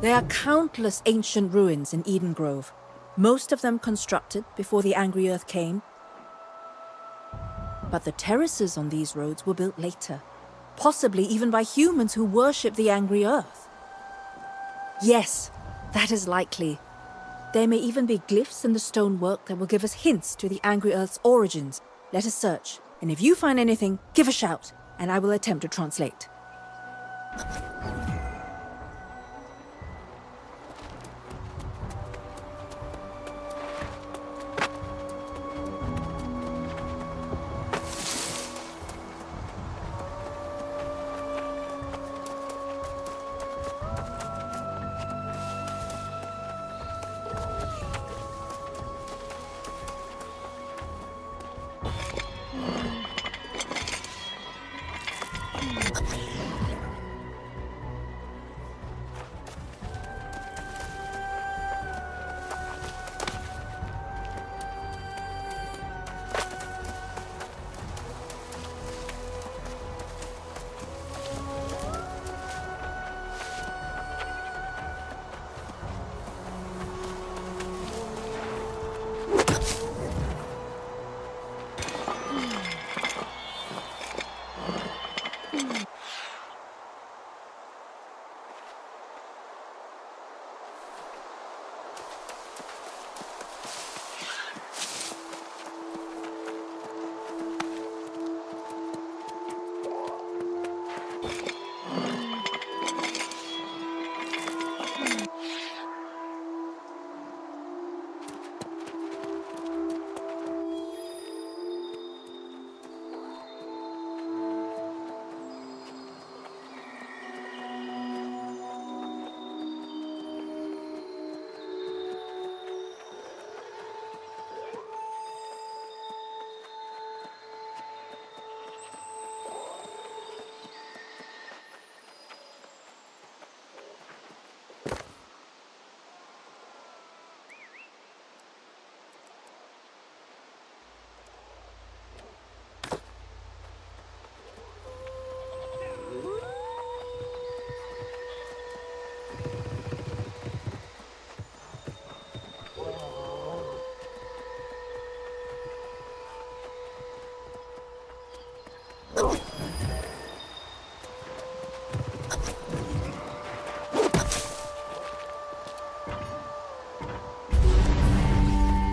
There are countless ancient ruins in Eden Grove, most of them constructed before the Angry Earth came. But the terraces on these roads were built later, possibly even by humans who worship the angry earth. Yes, that is likely. There may even be glyphs in the stonework that will give us hints to the angry earth's origins. Let us search, and if you find anything, give a shout, and I will attempt to translate.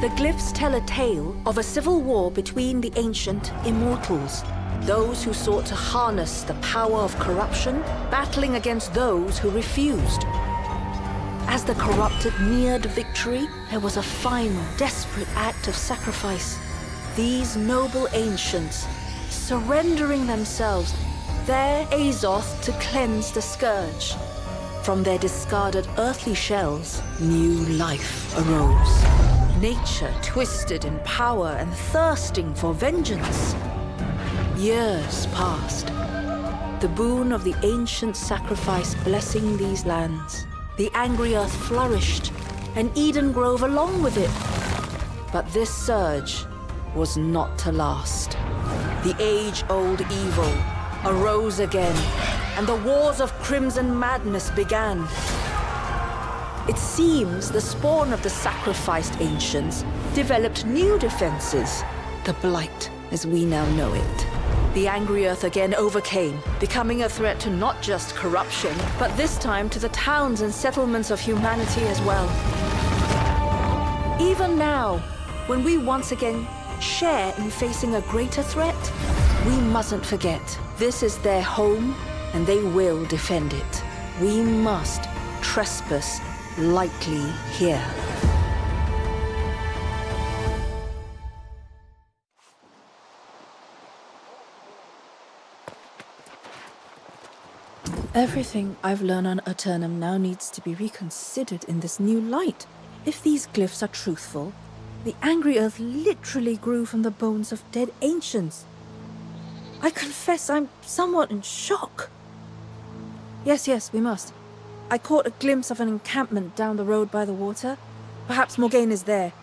The glyphs tell a tale of a civil war between the ancient immortals, those who sought to harness the power of corruption, battling against those who refused. As the corrupted neared victory, there was a final, desperate act of sacrifice. These noble ancients, surrendering themselves, their Azoth to cleanse the scourge. From their discarded earthly shells, new life arose. Nature twisted in power and thirsting for vengeance. Years passed. The boon of the ancient sacrifice blessing these lands. The angry earth flourished, and Eden Grove along with it. But this surge was not to last. The age-old evil arose again, and the wars of crimson madness began. It seems the spawn of the sacrificed ancients developed new defenses, the Blight as we now know it. The angry earth again overcame, becoming a threat to not just corruption, but this time to the towns and settlements of humanity as well. Even now, when we once again share in facing a greater threat, we mustn't forget this is their home and they will defend it. We must trespass lightly here. Everything I've learned on Aeternum now needs to be reconsidered in this new light. If these glyphs are truthful, the angry earth literally grew from the bones of dead ancients. I confess I'm somewhat in shock. Yes, we must. I caught a glimpse of an encampment down the road by the water. Perhaps Morgaine is there.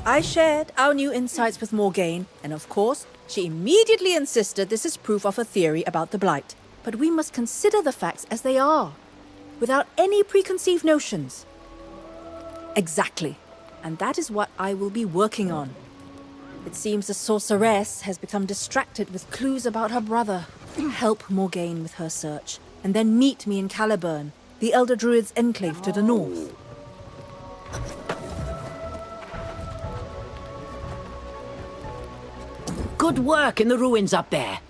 I shared our new insights with Morgaine, and of course, she immediately insisted this is proof of her theory about the Blight. But we must consider the facts as they are, without any preconceived notions. Exactly. And that is what I will be working on. It seems the sorceress has become distracted with clues about her brother. Help Morgaine with her search, and then meet me in Caliburn, the Elder Druid's enclave to the north. Good work in the ruins up there.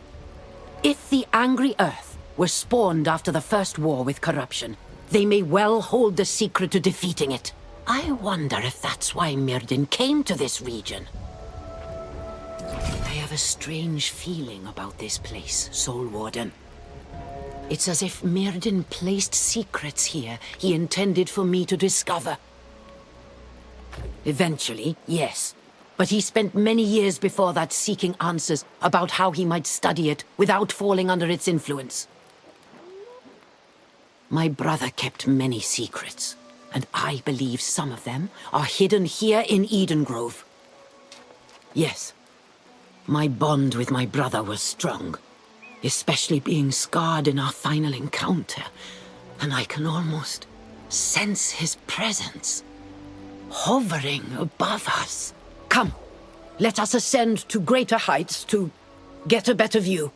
If the angry earth were spawned after the first war with corruption, they may well hold the secret to defeating it. I wonder if that's why Myrddin came to this region. I have a strange feeling about this place, Soul Warden. It's as if Myrddin placed secrets here he intended for me to discover. Eventually, yes. But he spent many years before that seeking answers about how he might study it without falling under its influence. My brother kept many secrets, and I believe some of them are hidden here in Eden Grove. Yes, my bond with my brother was strong, especially being scarred in our final encounter, and I can almost sense his presence, hovering above us. Come, let us ascend to greater heights to get a better view.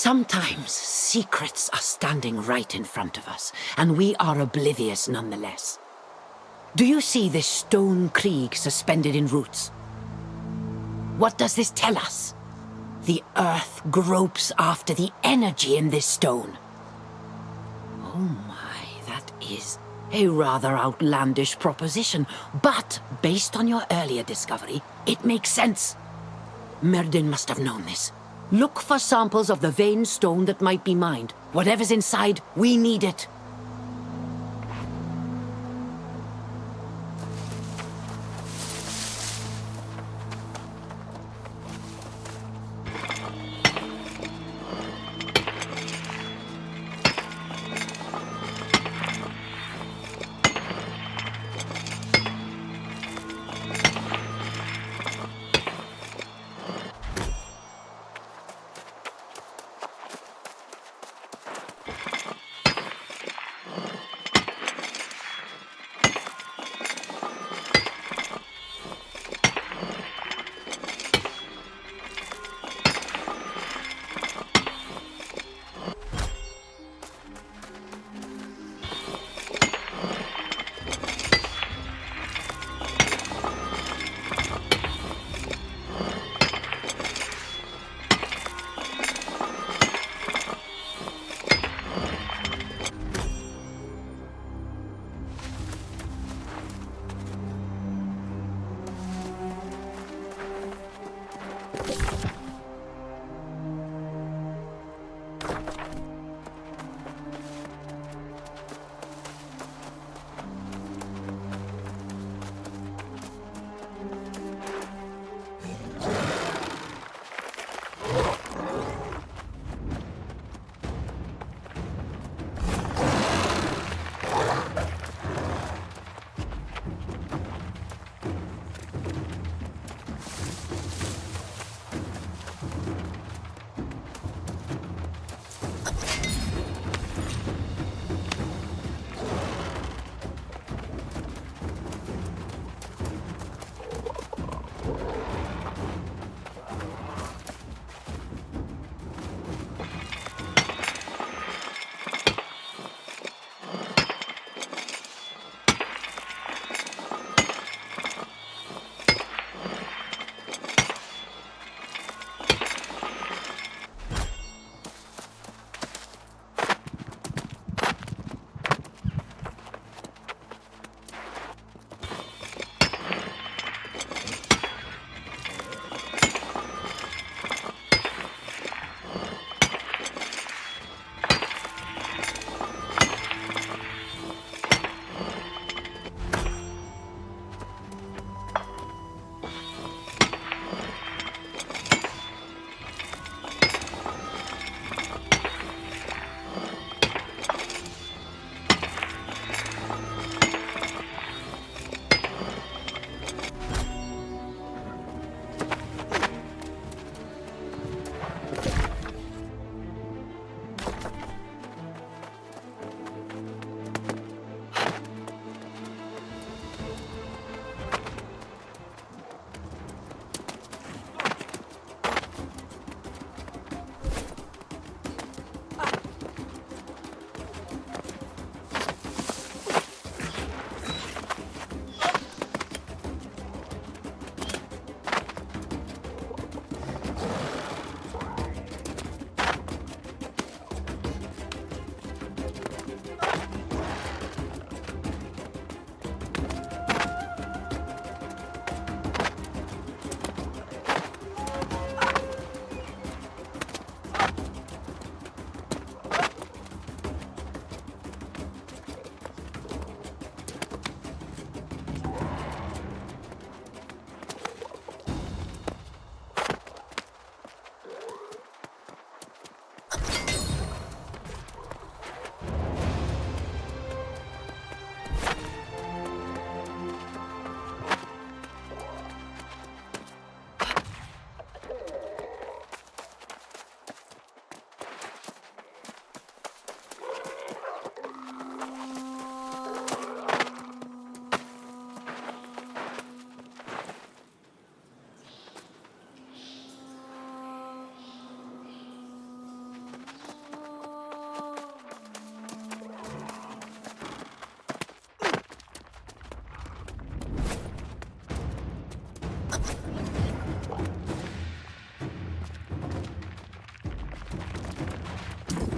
Sometimes secrets are standing right in front of us, and we are oblivious nonetheless. Do you see this stone krieg suspended in roots? What does this tell us? The earth gropes after the energy in this stone. Oh my, that is a rather outlandish proposition, but based on your earlier discovery, it makes sense. Myrddin must have known this. Look for samples of the veined stone that might be mined. Whatever's inside, we need it.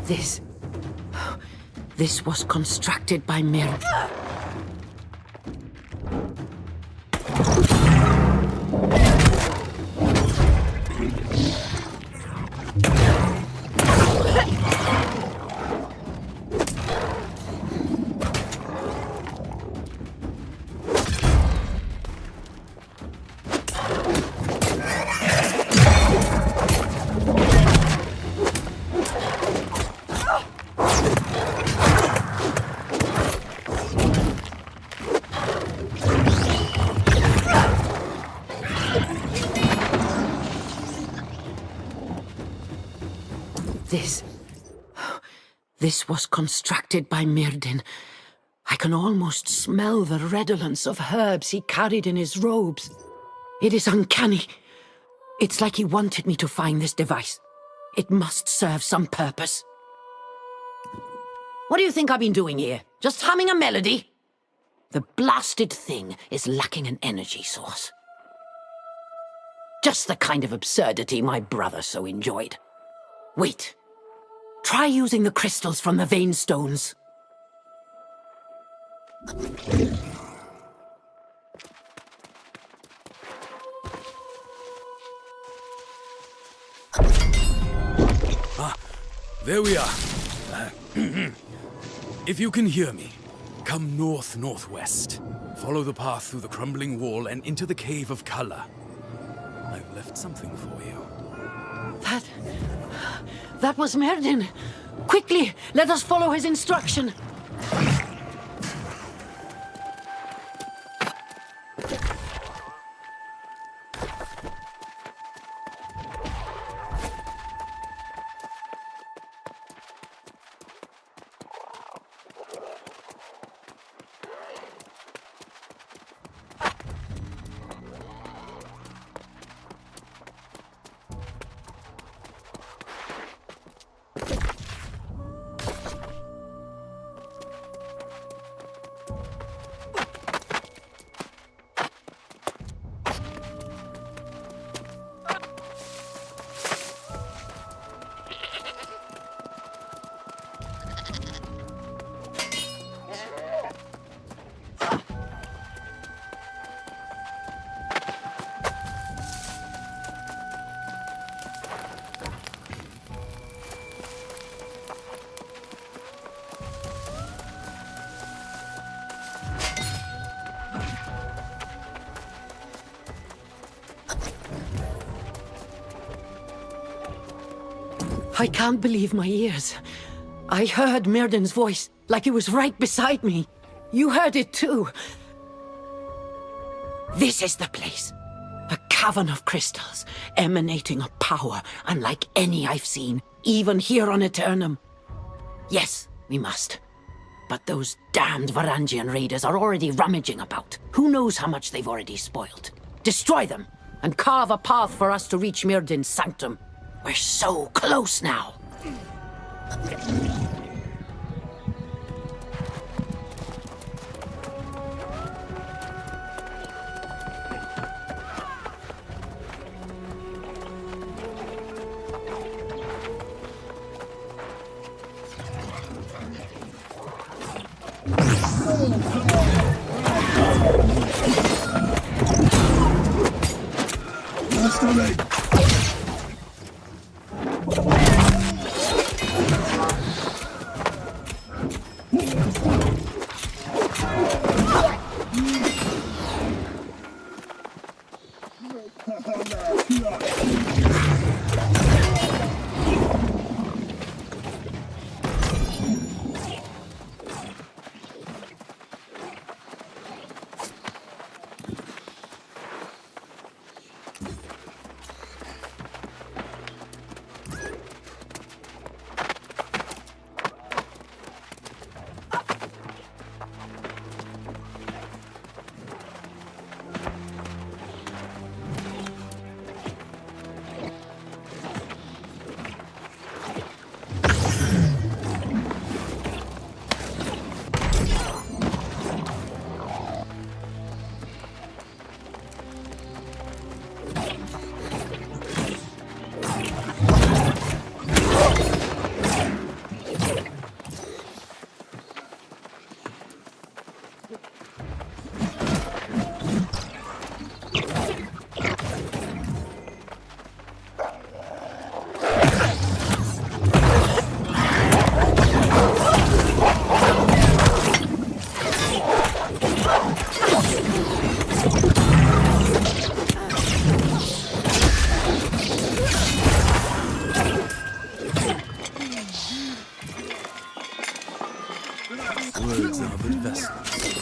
This was constructed by Myrddin. This was constructed by Myrddin. I can almost smell the redolence of herbs he carried in his robes. It is uncanny. It's like he wanted me to find this device. It must serve some purpose. What do you think I've been doing here? Just humming a melody? The blasted thing is lacking an energy source. Just the kind of absurdity my brother so enjoyed. Wait. Try using the crystals from the vein stones. There we are. If you can hear me, come north-northwest. Follow the path through the crumbling wall and into the Cave of Color. I've left something for you. That was Myrddin. Quickly, let us follow his instruction. I can't believe my ears. I heard Myrddin's voice, like he was right beside me. You heard it too. This is the place. A cavern of crystals, emanating a power unlike any I've seen, even here on Aeternum. Yes, we must. But those damned Varangian raiders are already rummaging about. Who knows how much they've already spoiled? Destroy them, and carve a path for us to reach Myrddin's sanctum. We're so close now.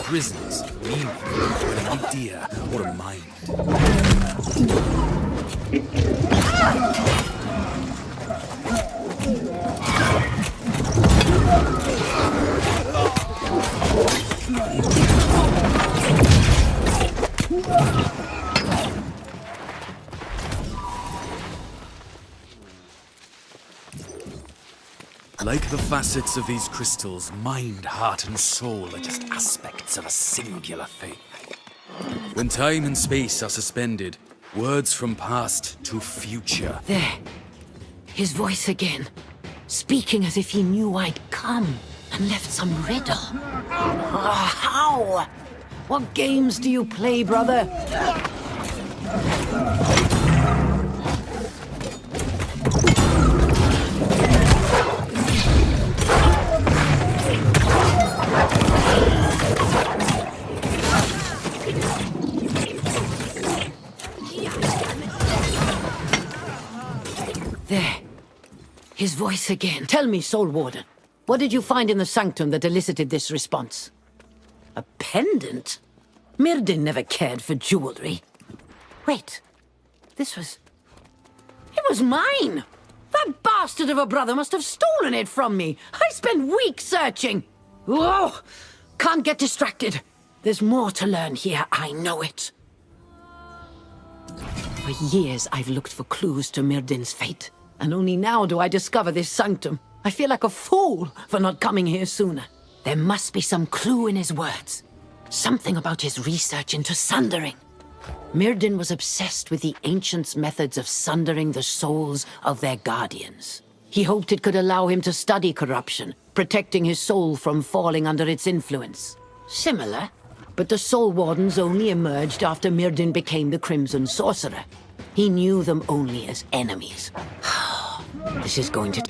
prisons, meaning, an idea or a mind. Like the facets of these crystals, mind, heart, and soul are just aspects of a singular thing. When time and space are suspended, words from past to future. There. His voice again. Speaking as if he knew I'd come and left some riddle. How? What games do you play, brother? There. His voice again. Tell me, Soul Warden, what did you find in the sanctum that elicited this response? A pendant? Myrddin never cared for jewelry. Wait. This was... It was mine! That bastard of a brother must have stolen it from me! I spent weeks searching! Whoa! Can't get distracted. There's more to learn here, I know it. For years, I've looked for clues to Myrddin's fate. And only now do I discover this sanctum. I feel like a fool for not coming here sooner. There must be some clue in his words. Something about his research into sundering. Myrddin was obsessed with the ancients' methods of sundering the souls of their guardians. He hoped it could allow him to study corruption, protecting his soul from falling under its influence. Similar, but the Soul Wardens only emerged after Myrddin became the Crimson Sorcerer. He knew them only as enemies. This is going to...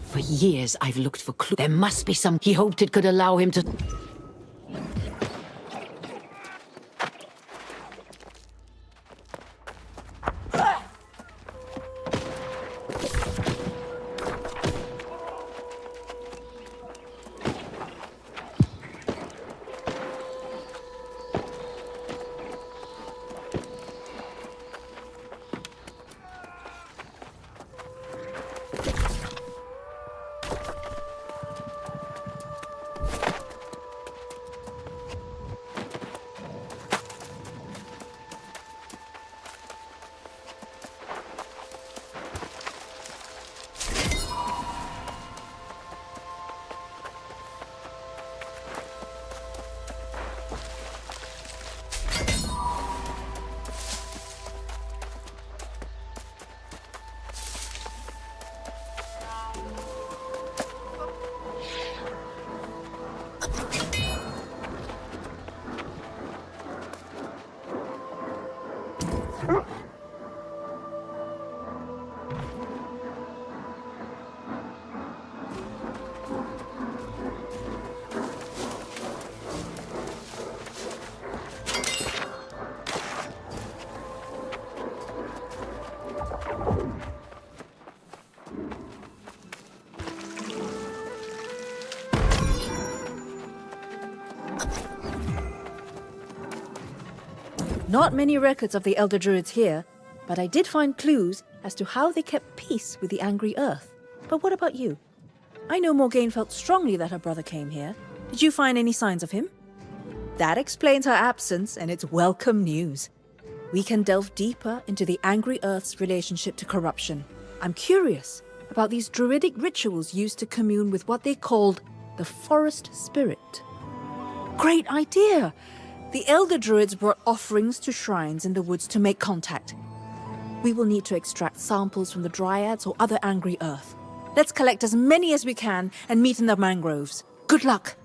For years, I've looked for clues. There must be some... He hoped it could allow him to... Not many records of the Elder Druids here, but I did find clues as to how they kept peace with the angry earth. But what about you? I know Morgaine felt strongly that her brother came here. Did you find any signs of him? That explains her absence, and it's welcome news. We can delve deeper into the angry earth's relationship to corruption. I'm curious about these druidic rituals used to commune with what they called the forest spirit. Great idea! The Elder Druids brought offerings to shrines in the woods to make contact. we will need to extract samples from the dryads or other angry earth. Let's collect as many as we can and meet in the mangroves. Good luck!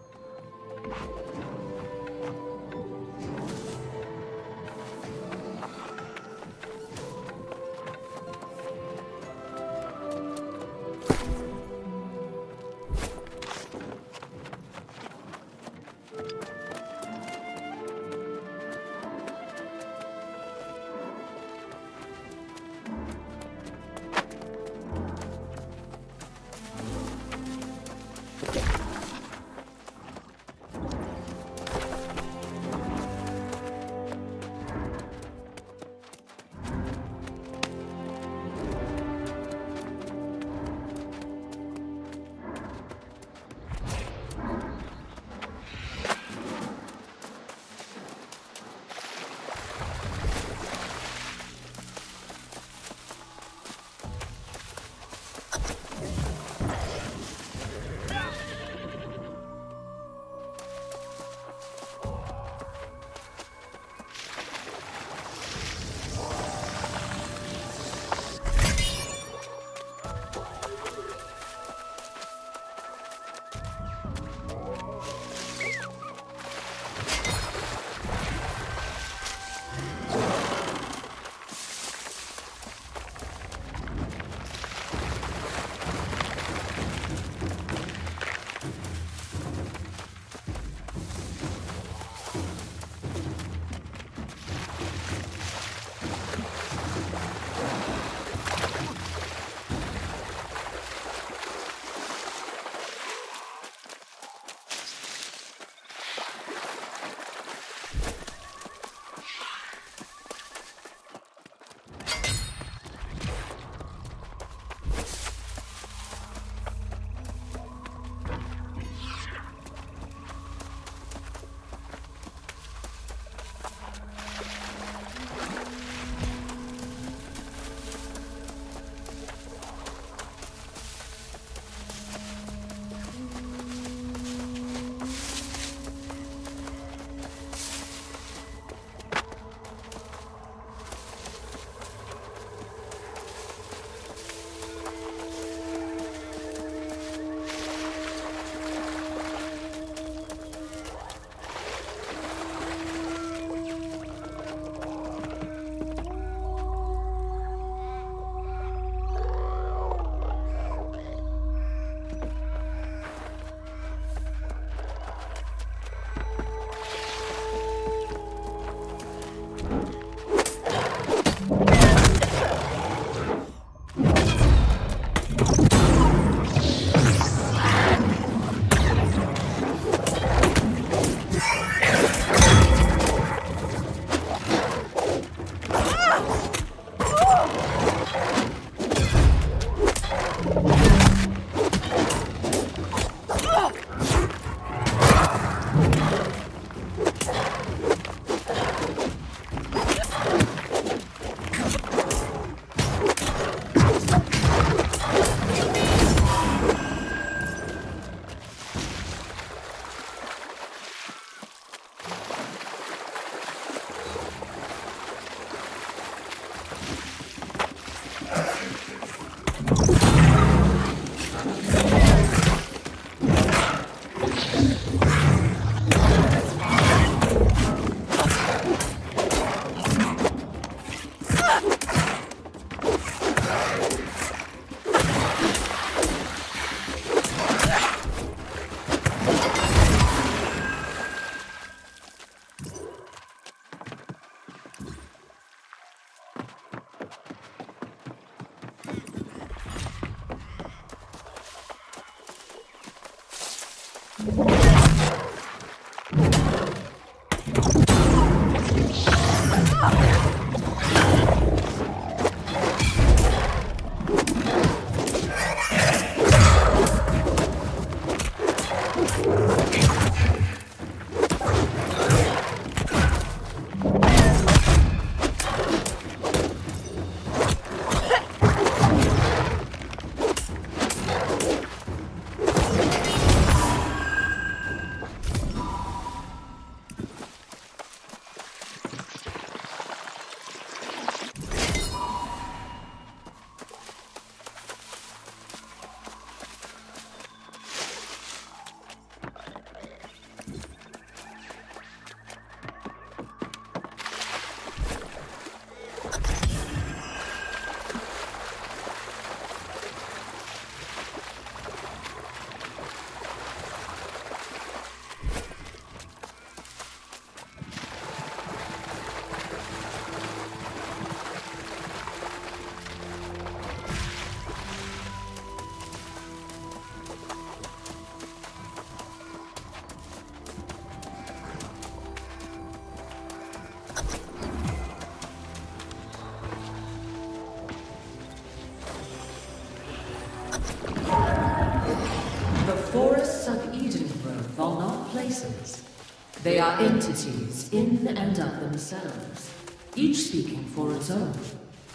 They are entities in and of themselves, each speaking for its own,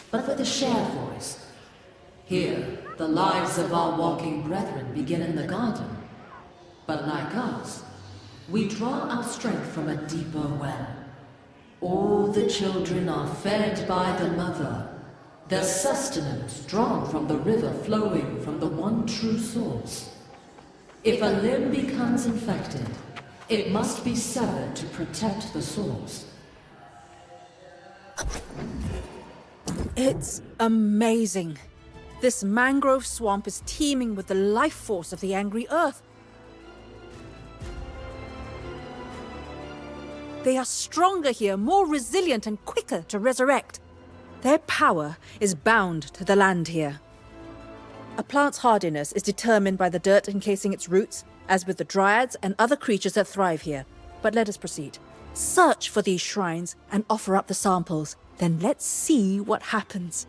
but with a shared voice. Here, the lives of our walking brethren begin in the garden. But like us, we draw our strength from a deeper well. All the children are fed by the mother, their sustenance drawn from the river flowing from the one true source. If a limb becomes infected, it must be severed to protect the source. It's amazing. This mangrove swamp is teeming with the life force of the angry earth. They are stronger here, more resilient and quicker to resurrect. Their power is bound to the land here. A plant's hardiness is determined by the dirt encasing its roots, as with the dryads and other creatures that thrive here. But let us proceed. Search for these shrines and offer up the samples. Then let's see what happens.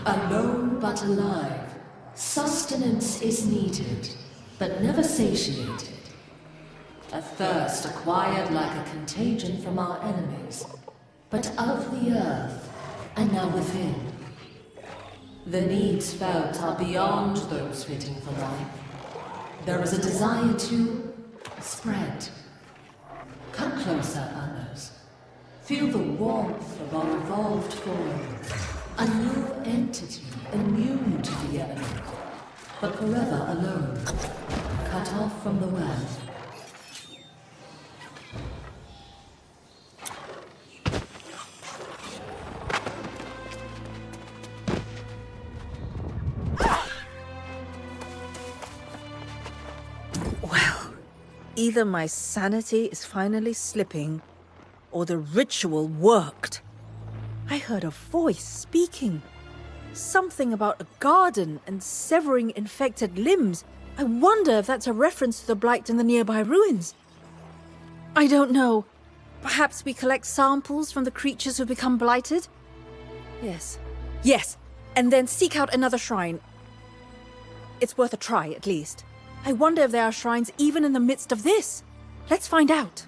Alone but alive, sustenance is needed, but never satiated. A thirst acquired like a contagion from our enemies, but of the earth, and now within. The needs felt are beyond those fitting for life. There is a desire to spread. Come closer. Feel the warmth of our evolved form. A new entity, immune to the enemy, but forever alone, cut off from the world. Well, either my sanity is finally slipping, or the ritual worked. I heard a voice speaking. Something about a garden and severing infected limbs. I wonder if that's a reference to the blight in the nearby ruins. I don't know. Perhaps we collect samples from the creatures who become blighted? Yes. Yes, and then seek out another shrine. It's worth a try, at least. I wonder if there are shrines even in the midst of this. Let's find out.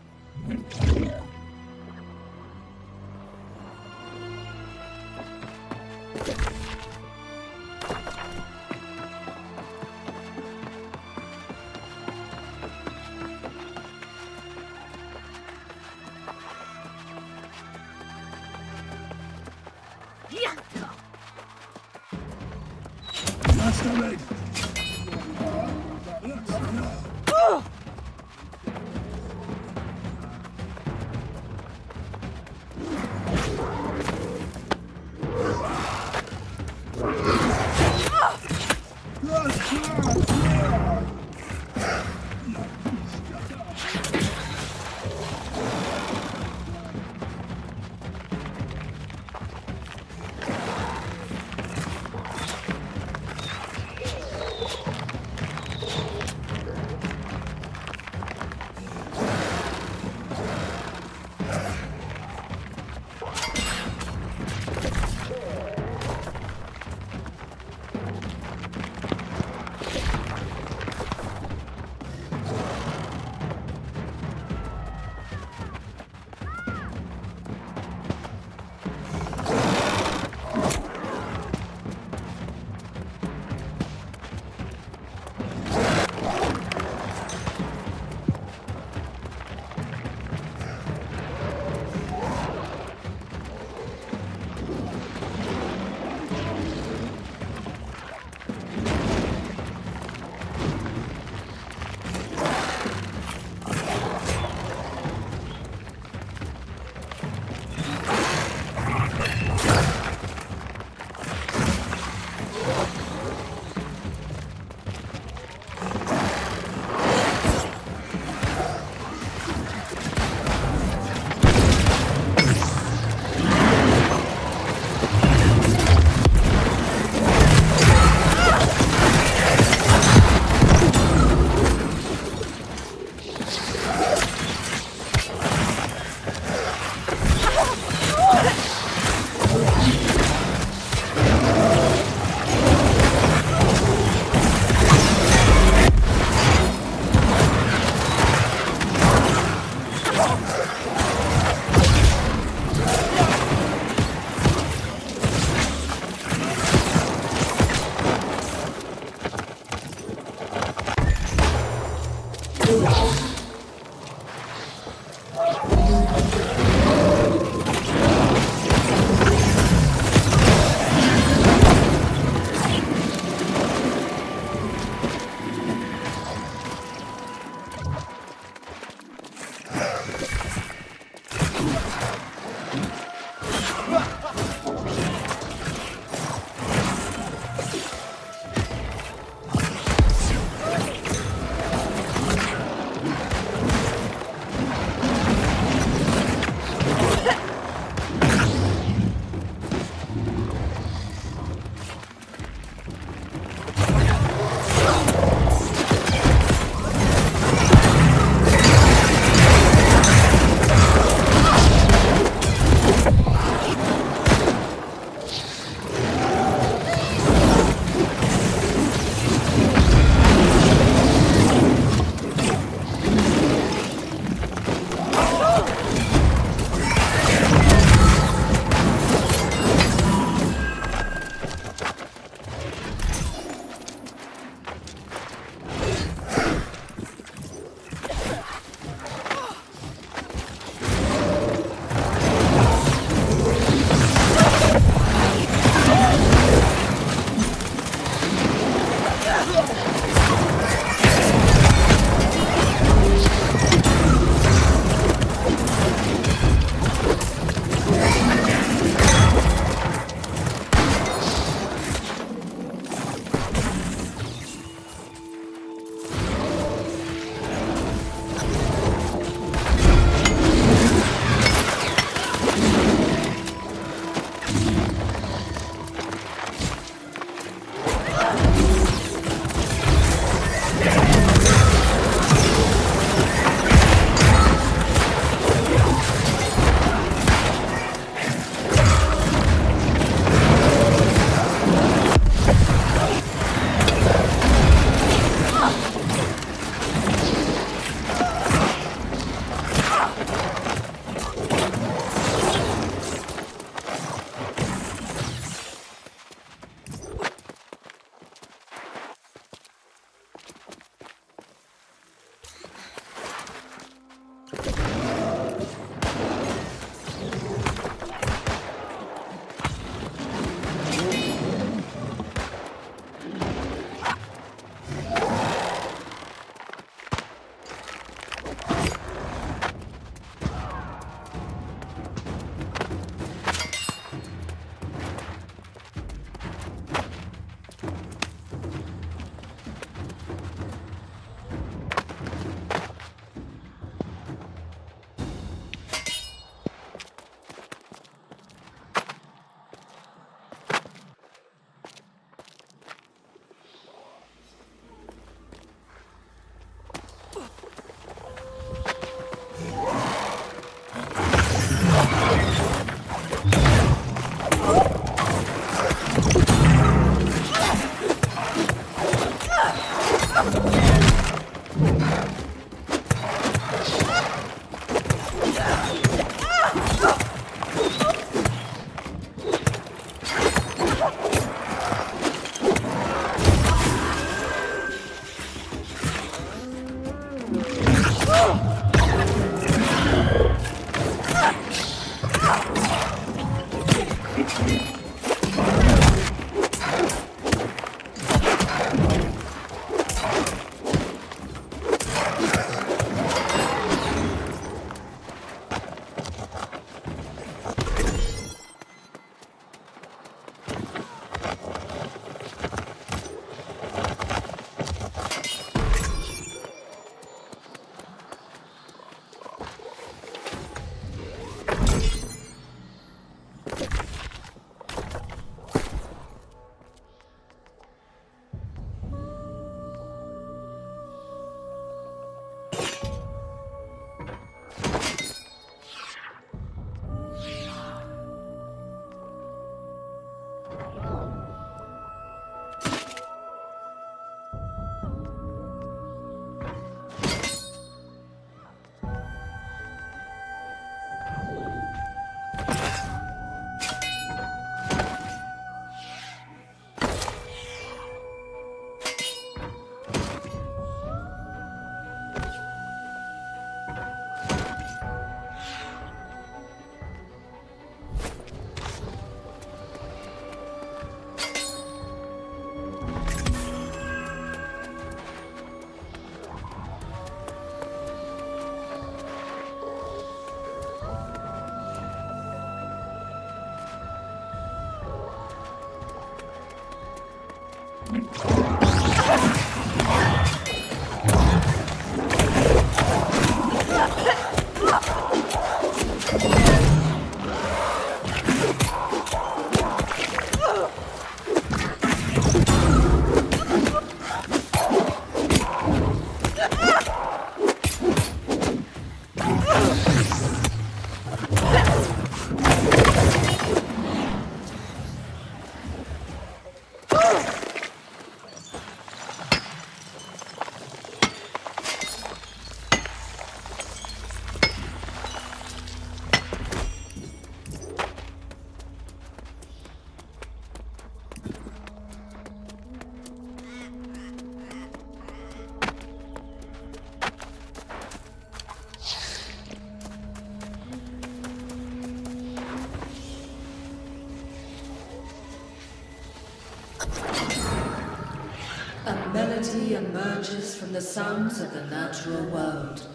A melody emerges from the sounds of the natural world.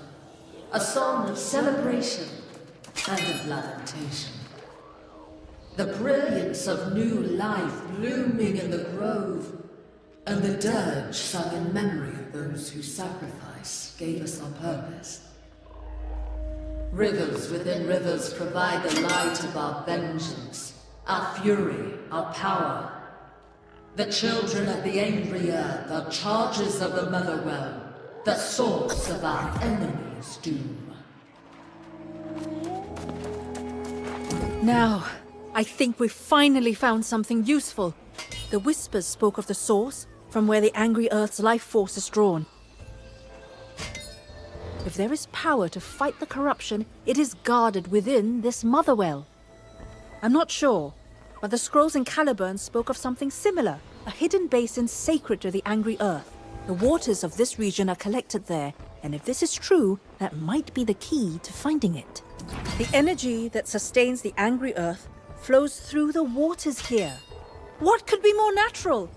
A song of celebration and of lamentation. The brilliance of new life blooming in the grove, and the dirge sung in memory of those whose sacrifice gave us our purpose. Rivers within rivers provide the light of our vengeance, our fury, our power. The children of the angry earth are charges of the Motherwell, the source of our enemy's doom. Now, I think we've finally found something useful. The whispers spoke of the source, from where the angry earth's life force is drawn. If there is power to fight the corruption, it is guarded within this Motherwell. I'm not sure, but the scrolls in Caliburn spoke of something similar, a hidden basin sacred to the angry earth. The waters of this region are collected there, and if this is true, that might be the key to finding it. The energy that sustains the angry earth flows through the waters here. What could be more natural?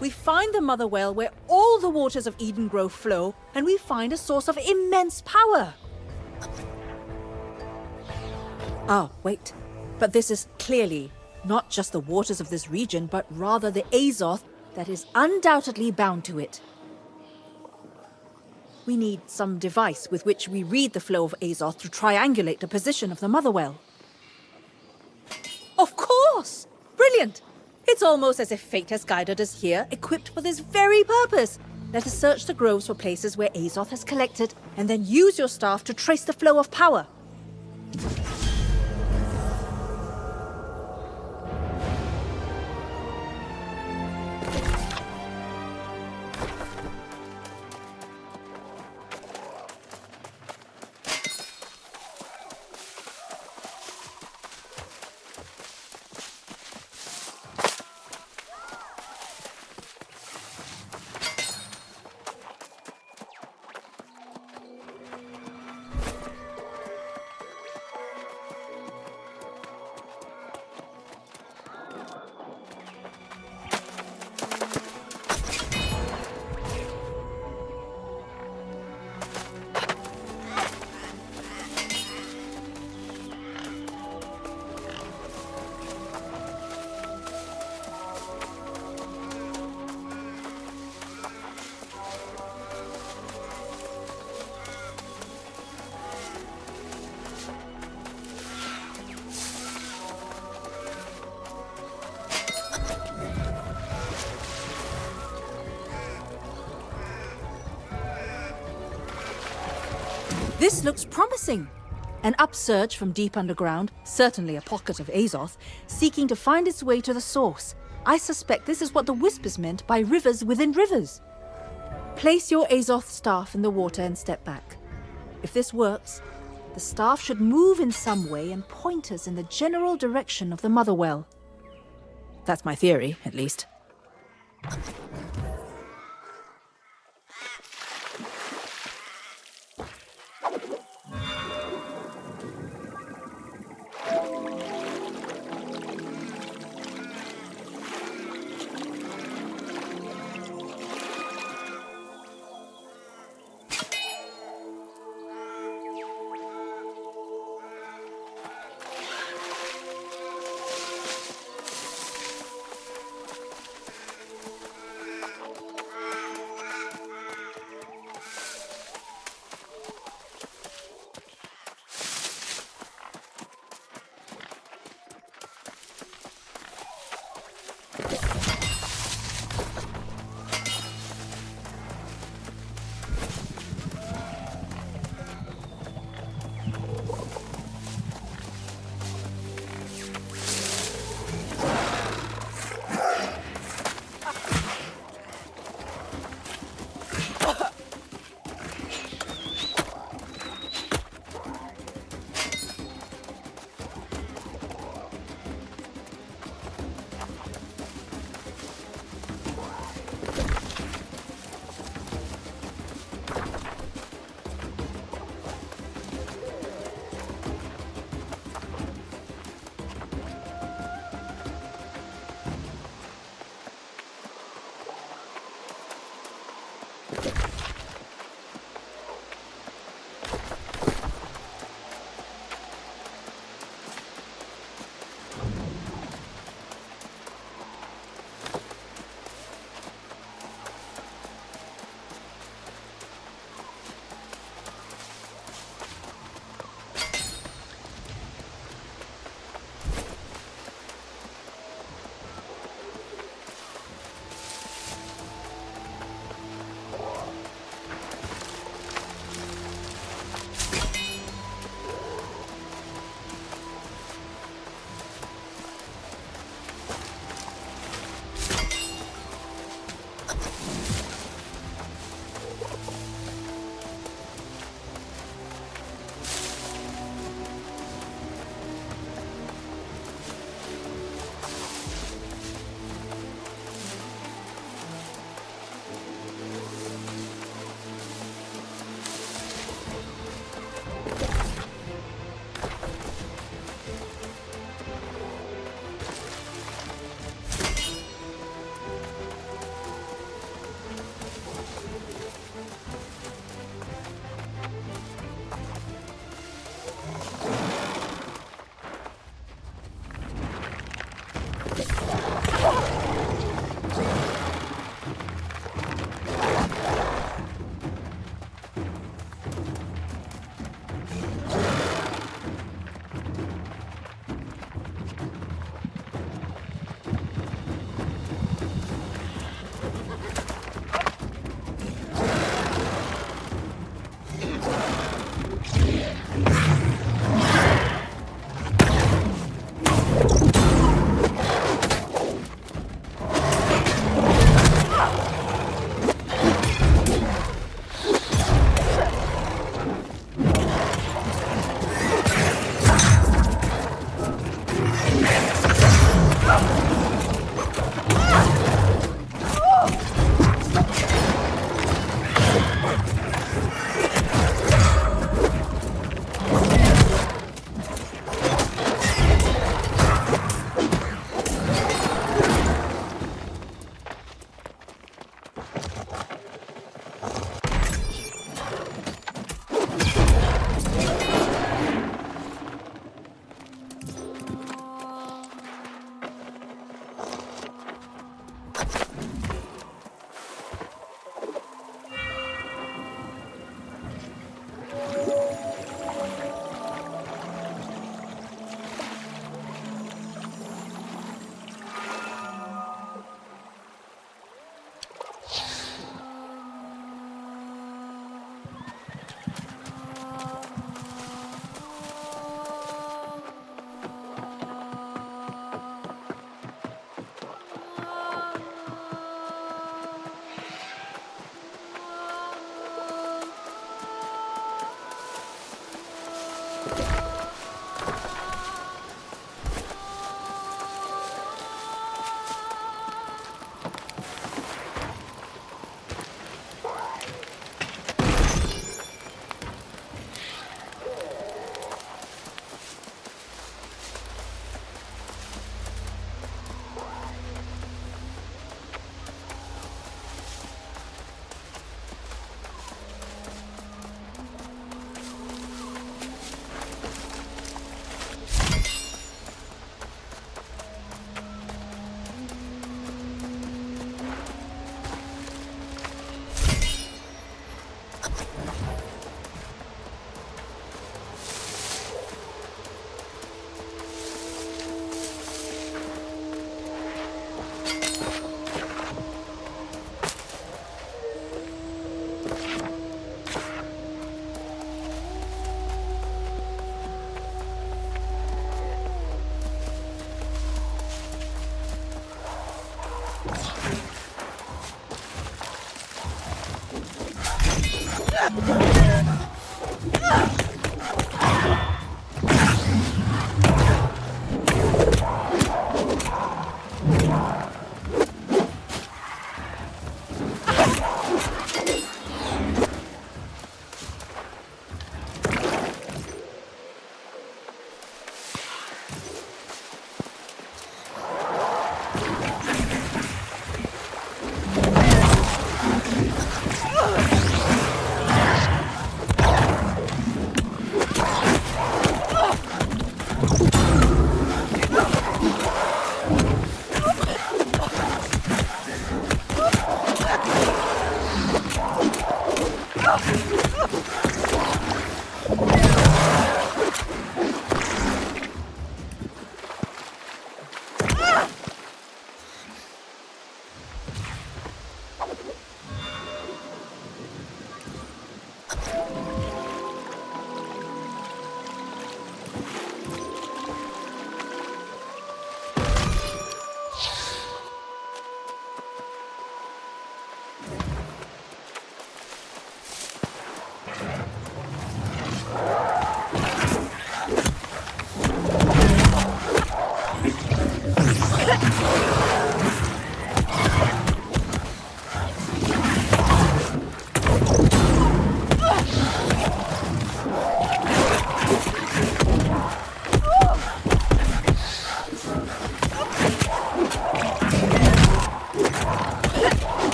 We find the Motherwell where all the waters of Eden Grove flow, and we find a source of immense power. Ah, wait. But this is clearly not just the waters of this region, but rather the Azoth that is undoubtedly bound to it. We need some device with which we read the flow of Azoth to triangulate the position of the Motherwell. Of course! Brilliant! It's almost as if fate has guided us here, equipped for this very purpose. Let us search the groves for places where Azoth has collected, and then use your staff to trace the flow of power. This looks promising. An upsurge from deep underground, certainly a pocket of Azoth, seeking to find its way to the source. I suspect this is what the whispers meant by rivers within rivers. Place your Azoth staff in the water and step back. If this works, the staff should move in some way and point us in the general direction of the Motherwell. That's my theory, at least.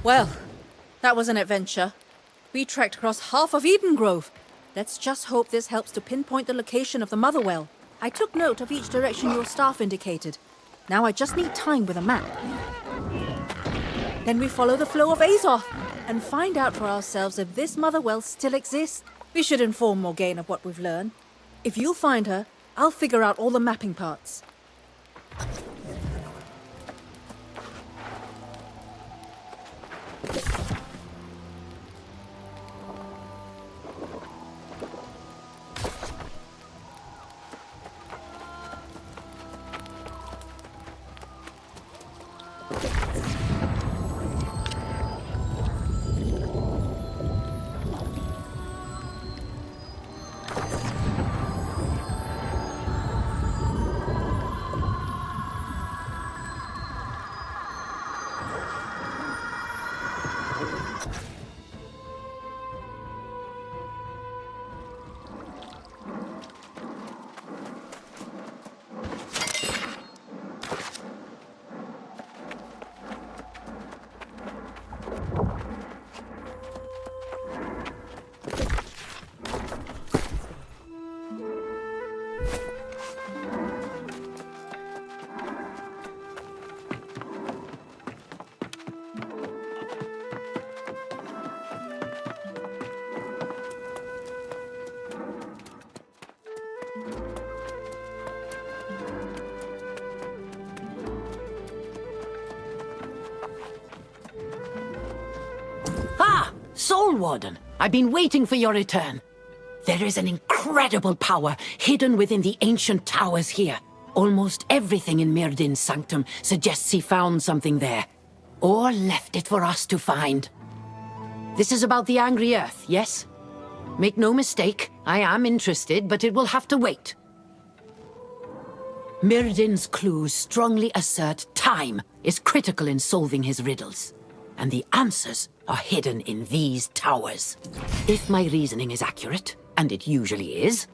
Well, that was an adventure. We trekked across half of Eden Grove. Let's just hope this helps to pinpoint the location of the Motherwell. I took note of each direction your staff indicated. Now I just need time with a map. Then we follow the flow of Azoth and find out for ourselves if this Motherwell still exists. We should inform Morgaine of what we've learned. If you'll find her, I'll figure out all the mapping parts. Soul Warden, I've been waiting for your return. There is an incredible power hidden within the ancient towers here. Almost everything in Myrddin's sanctum suggests he found something there, or left it for us to find. This is about the Angry Earth, yes? Make no mistake, I am interested, but it will have to wait. Myrddin's clues strongly assert time is critical in solving his riddles, and the answers are hidden in these towers. If my reasoning is accurate, and it usually is,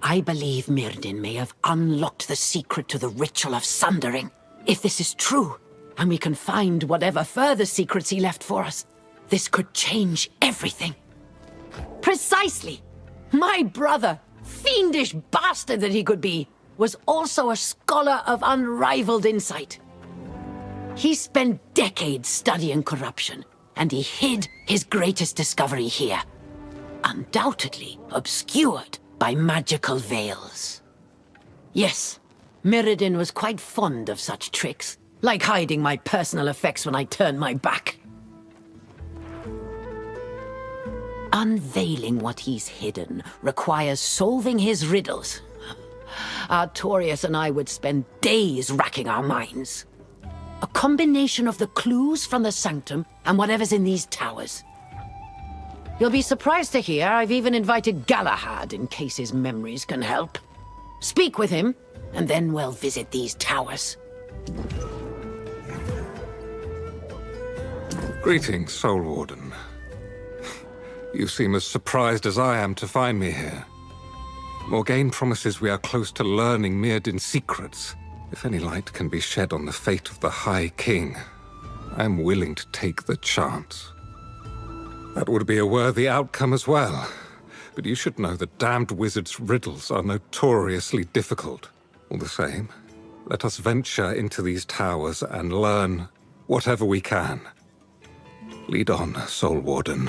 I believe Myrddin may have unlocked the secret to the ritual of sundering. If this is true, and we can find whatever further secrets he left for us, this could change everything. Precisely! My brother, fiendish bastard that he could be, was also a scholar of unrivaled insight. He spent decades studying corruption, and he hid his greatest discovery here. Undoubtedly obscured by magical veils. Yes, Myrddin was quite fond of such tricks, like hiding my personal effects when I turned my back. Unveiling what he's hidden requires solving his riddles. Artorius and I would spend days racking our minds. A combination of the clues from the Sanctum and whatever's in these towers. You'll be surprised to hear I've even invited Galahad in case his memories can help. Speak with him, and then we'll visit these towers. Greetings, Soul Warden. You seem as surprised as I am to find me here. Morgaine promises we are close to learning Myrddin's secrets. If any light can be shed on the fate of the High King, I am willing to take the chance. That would be a worthy outcome as well. But you should know that damned wizards' riddles are notoriously difficult. All the same, let us venture into these towers and learn whatever we can. Lead on, Soul Warden.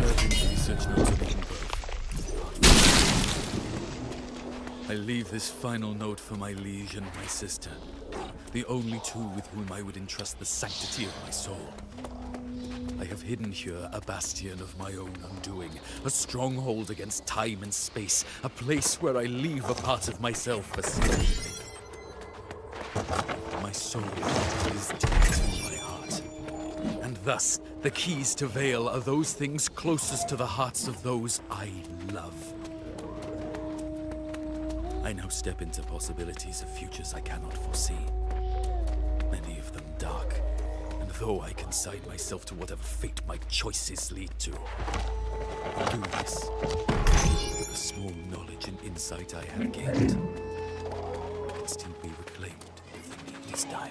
Myrddin's research notes of Eden Grove. I leave this final note for my liege and my sister, the only two with whom I would entrust the sanctity of my soul. I have hidden here a bastion of my own undoing, a stronghold against time and space, a place where I leave a part of myself for safekeeping. My soul is deep to my heart, and thus the keys to Vale are those things closest to the hearts of those I love. I now step into possibilities of futures I cannot foresee, many of them dark. And though I consign myself to whatever fate my choices lead to, I do this with the small knowledge and insight I have gained. Can still be reclaimed if the need is dire.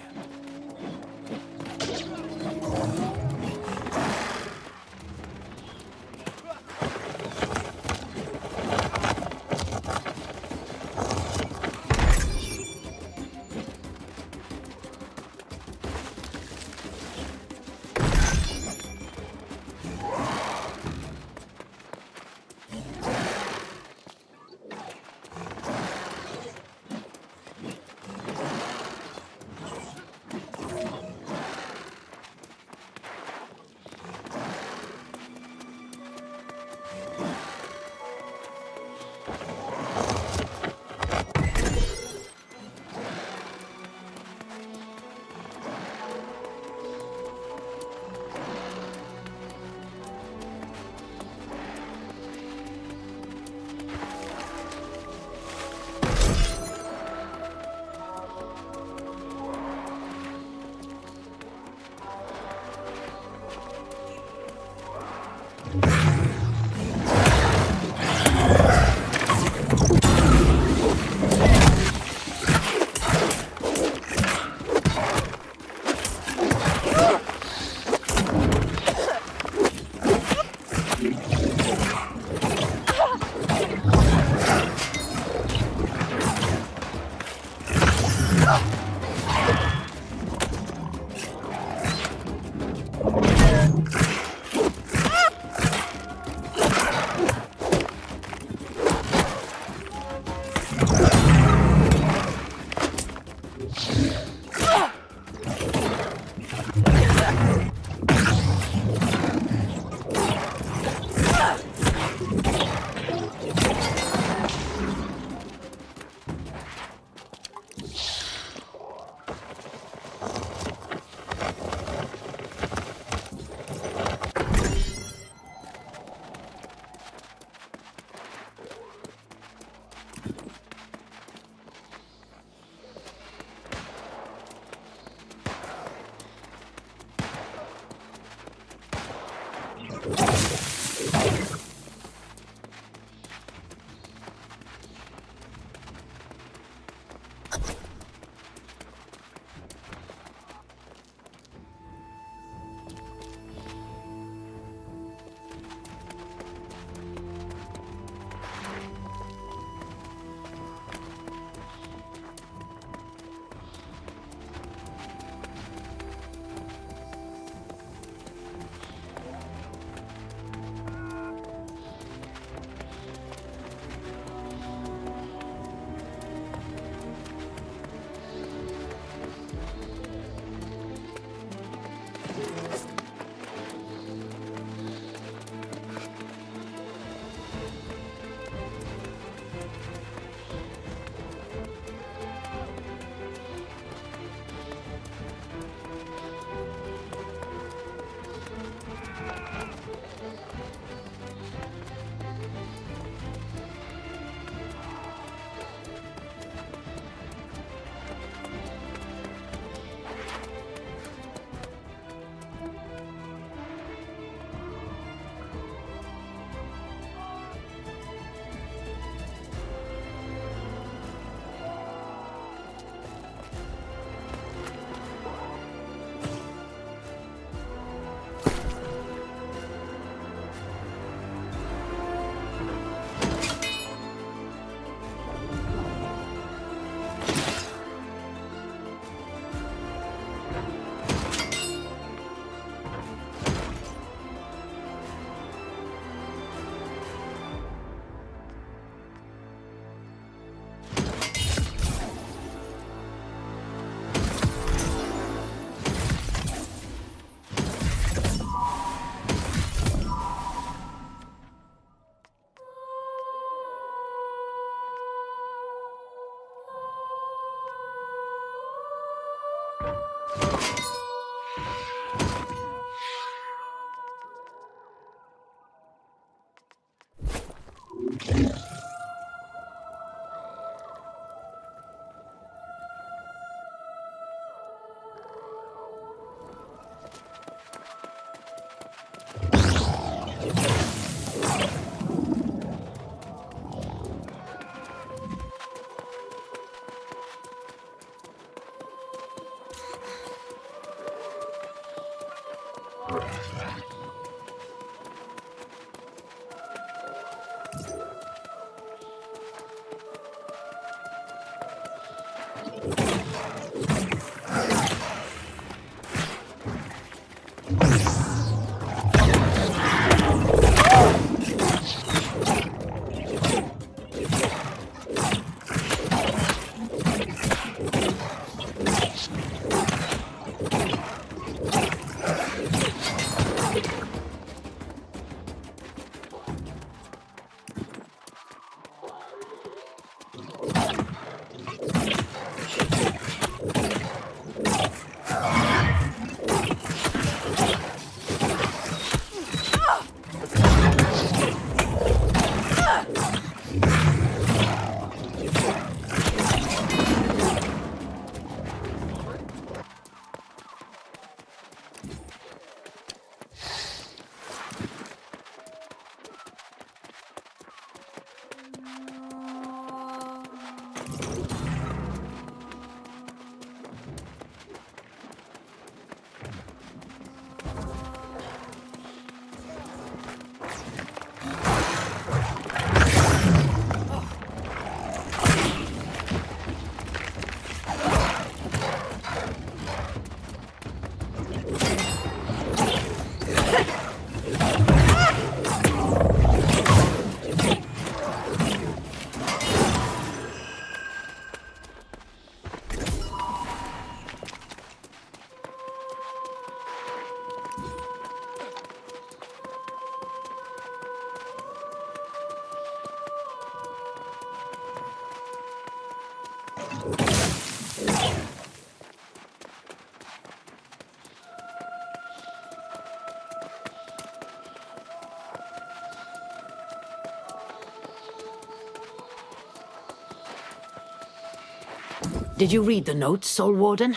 Did you read the notes, Soul Warden?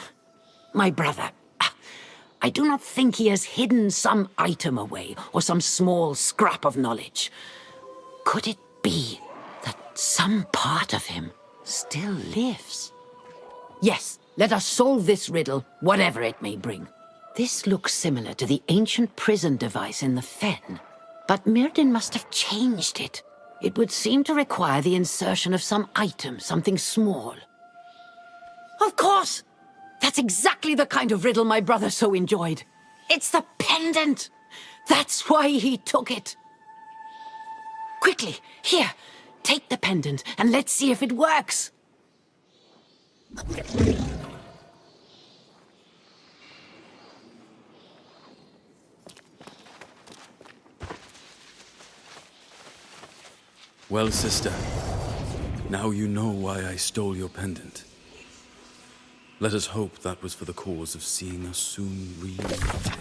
My brother. I do not think he has hidden some item away, or some small scrap of knowledge. Could it be that some part of him still lives? Yes, let us solve this riddle, whatever it may bring. This looks similar to the ancient prison device in the Fen, but Myrddin must have changed it. It would seem to require the insertion of some item, something small. Of course! That's exactly the kind of riddle my brother so enjoyed. It's the pendant! That's why he took it. Quickly, here, take the pendant and let's see if it works. Well, sister, now you know why I stole your pendant. Let us hope that was for the cause of seeing us soon reunited.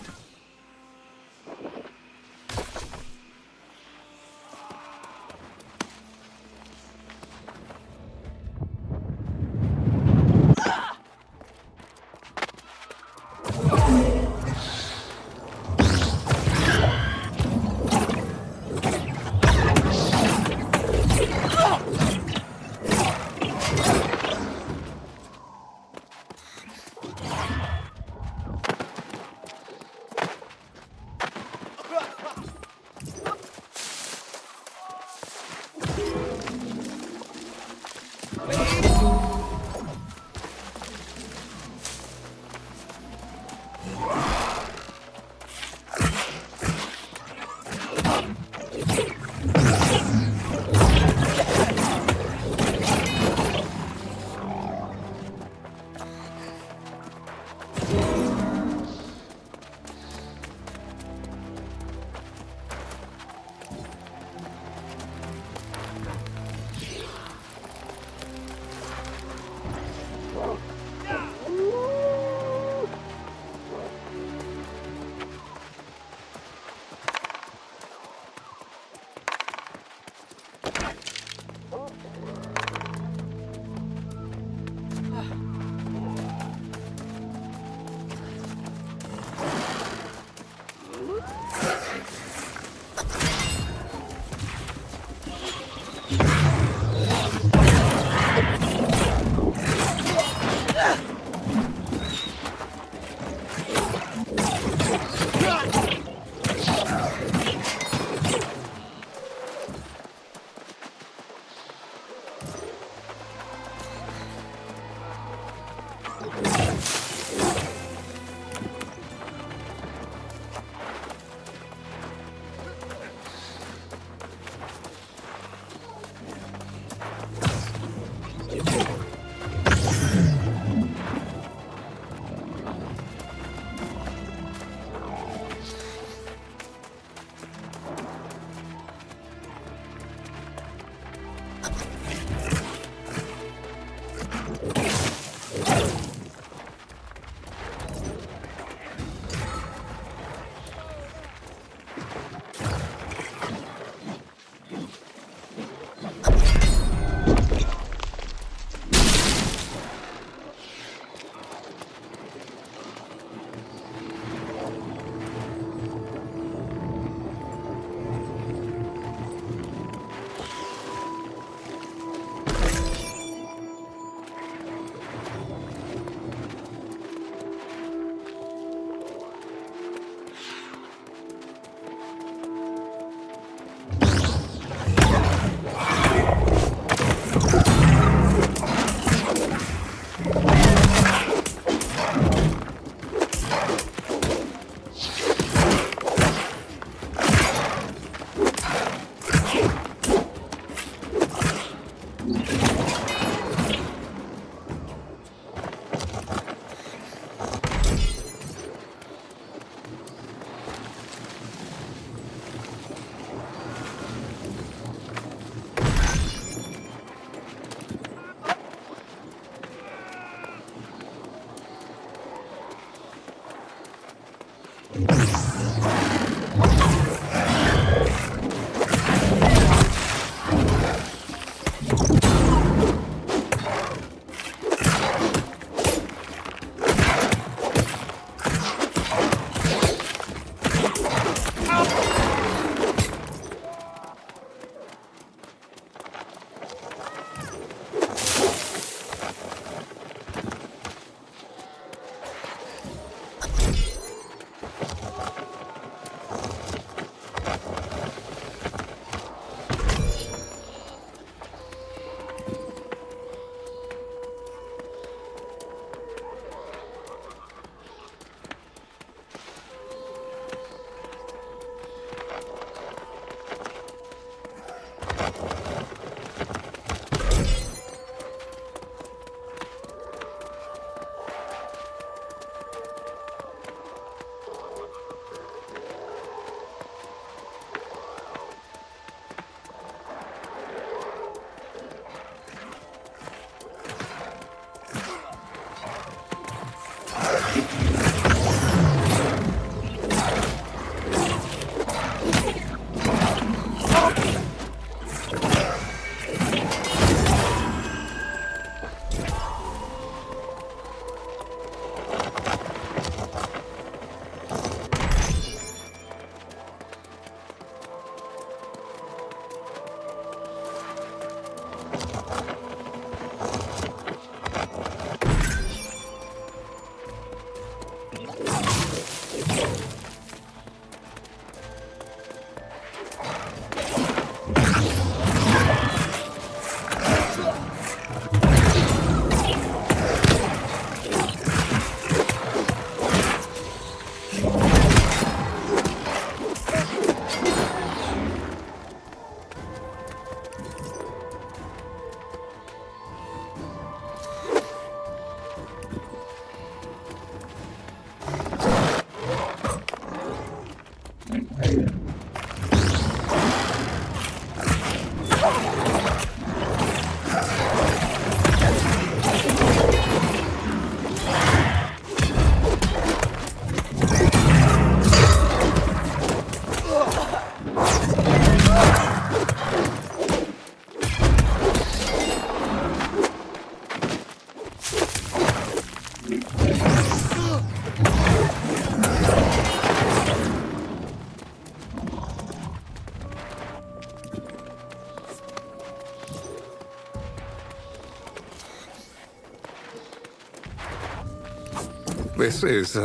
This is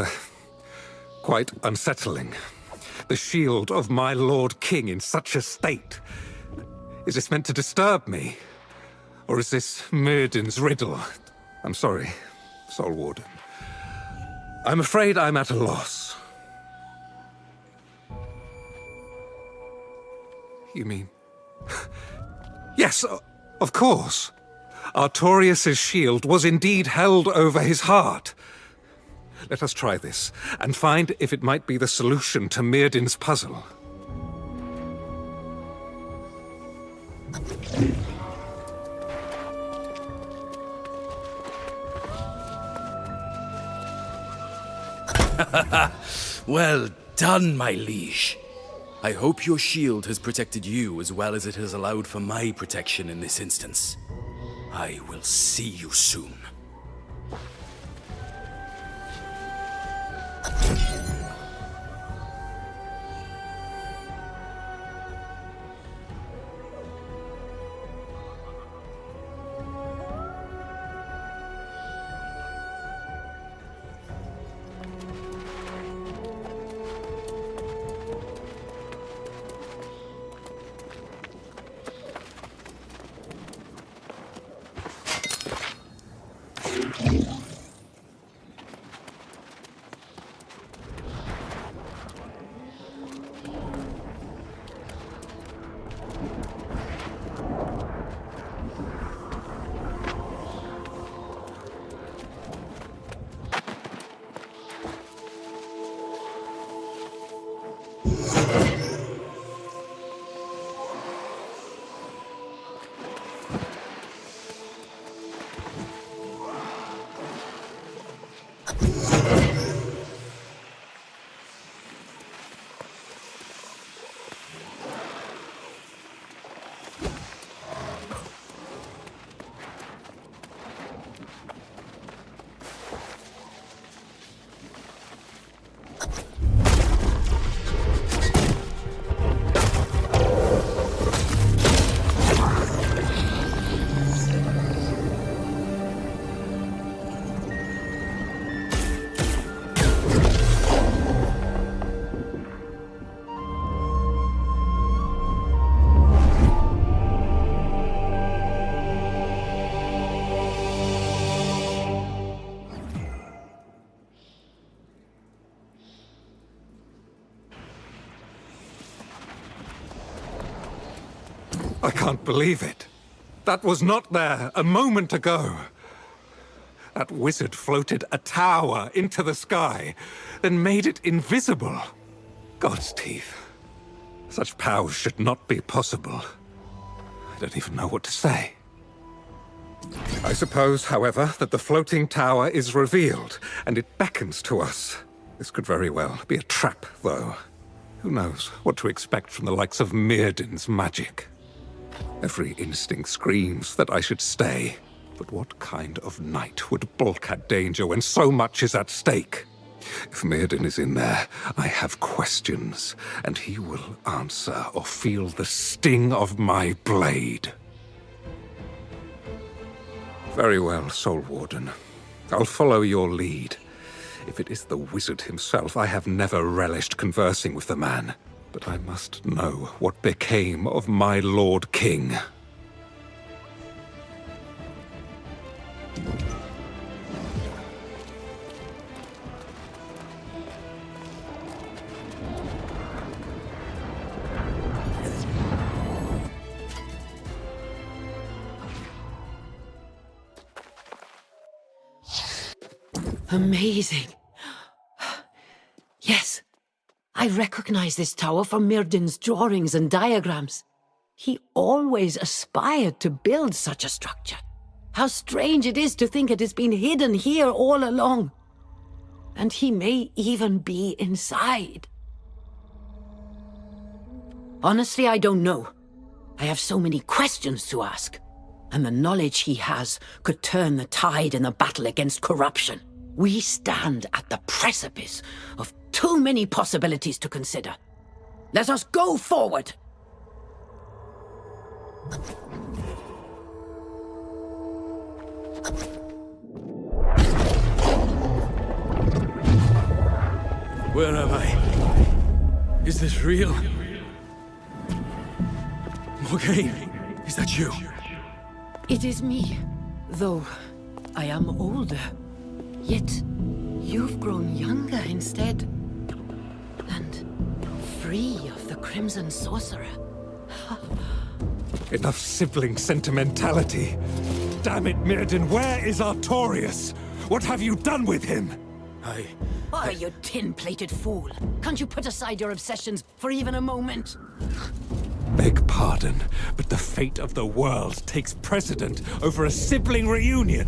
quite unsettling. The shield of my Lord King in such a state. Is this meant to disturb me? Or is this Myrddin's riddle? I'm sorry, Soul Warden. I'm afraid I'm at a loss. You mean... Yes, of course. Artorius' shield was indeed held over his heart. Let us try this, and find if it might be the solution to Myrddin's puzzle. Well done, my liege. I hope your shield has protected you as well as it has allowed for my protection in this instance. I will see you soon. I can't believe it. That was not there a moment ago. That wizard floated a tower into the sky, then made it invisible. God's teeth. Such powers should not be possible. I don't even know what to say. I suppose, however, that the floating tower is revealed, and it beckons to us. This could very well be a trap, though. Who knows what to expect from the likes of Myrddin's magic? Every instinct screams that I should stay. But what kind of knight would balk at danger when so much is at stake? If Myrddin is in there, I have questions, and he will answer or feel the sting of my blade. Very well, Soul Warden. I'll follow your lead. If it is the wizard himself, I have never relished conversing with the man. But I must know what became of my Lord King. Amazing. Yes, I recognize this tower from Myrddin's drawings and diagrams. He always aspired to build such a structure. How strange it is to think it has been hidden here all along. And he may even be inside. Honestly, I don't know. I have so many questions to ask. And the knowledge he has could turn the tide in the battle against corruption. We stand at the precipice of too many possibilities to consider. Let us go forward! Where am I? Is this real? Morgaine, is that you? It is me, though I am older. Yet, you've grown younger instead. And free of the Crimson Sorcerer. Enough sibling sentimentality. Damn it, Myrddin, where is Artorius? What have you done with him? Oh, you tin-plated fool. Can't you put aside your obsessions for even a moment? Beg pardon, but the fate of the world takes precedent over a sibling reunion.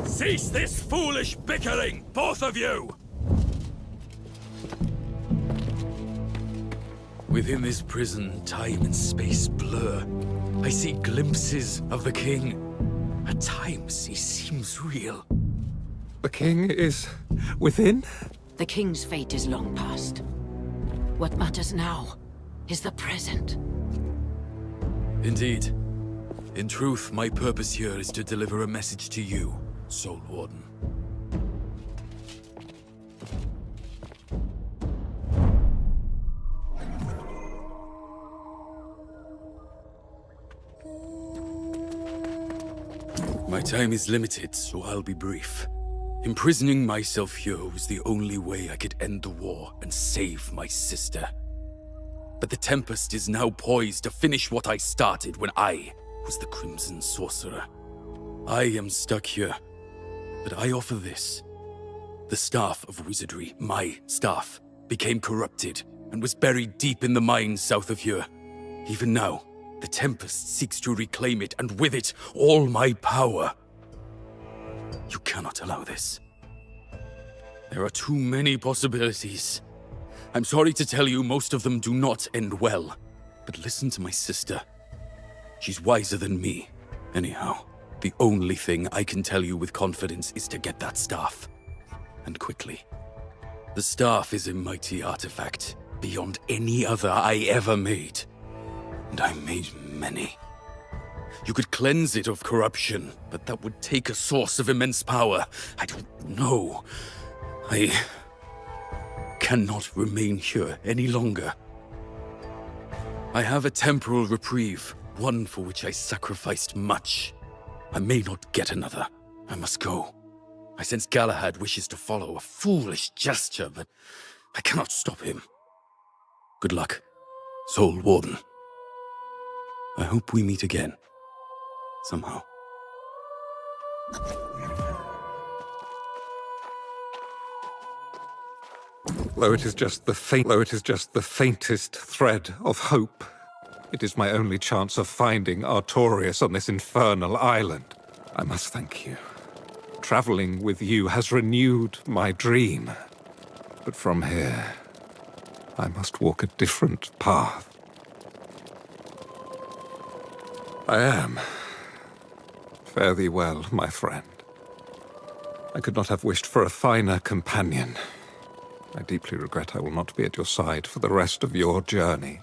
Cease this foolish bickering, both of you! Within this prison, time and space blur. I see glimpses of the king. At times, he seems real. The king is within? The king's fate is long past. What matters now is the present. Indeed. In truth, my purpose here is to deliver a message to you, Soul Warden. My time is limited, so I'll be brief. Imprisoning myself here was the only way I could end the war and save my sister. But the Tempest is now poised to finish what I started when I was the Crimson Sorcerer. I am stuck here, but I offer this. The Staff of Wizardry, my staff, became corrupted and was buried deep in the mines south of here. Even now, the Tempest seeks to reclaim it, and with it, all my power. You cannot allow this. There are too many possibilities. I'm sorry to tell you, most of them do not end well. But listen to my sister. She's wiser than me. Anyhow, the only thing I can tell you with confidence is to get that staff. And quickly. The staff is a mighty artifact, beyond any other I ever made. And I made many. You could cleanse it of corruption, but that would take a source of immense power. I don't know. I cannot remain here any longer. I have a temporal reprieve, one for which I sacrificed much. I may not get another. I must go. I sense Galahad wishes to follow a foolish gesture, but I cannot stop him. Good luck, Soul Warden. I hope we meet again. Somehow. Though it is just the faintest thread of hope, it is my only chance of finding Artorias on this infernal island. I must thank you. Traveling with you has renewed my dream. But from here, I must walk a different path. I am. Fare thee well, my friend. I could not have wished for a finer companion. I deeply regret I will not be at your side for the rest of your journey.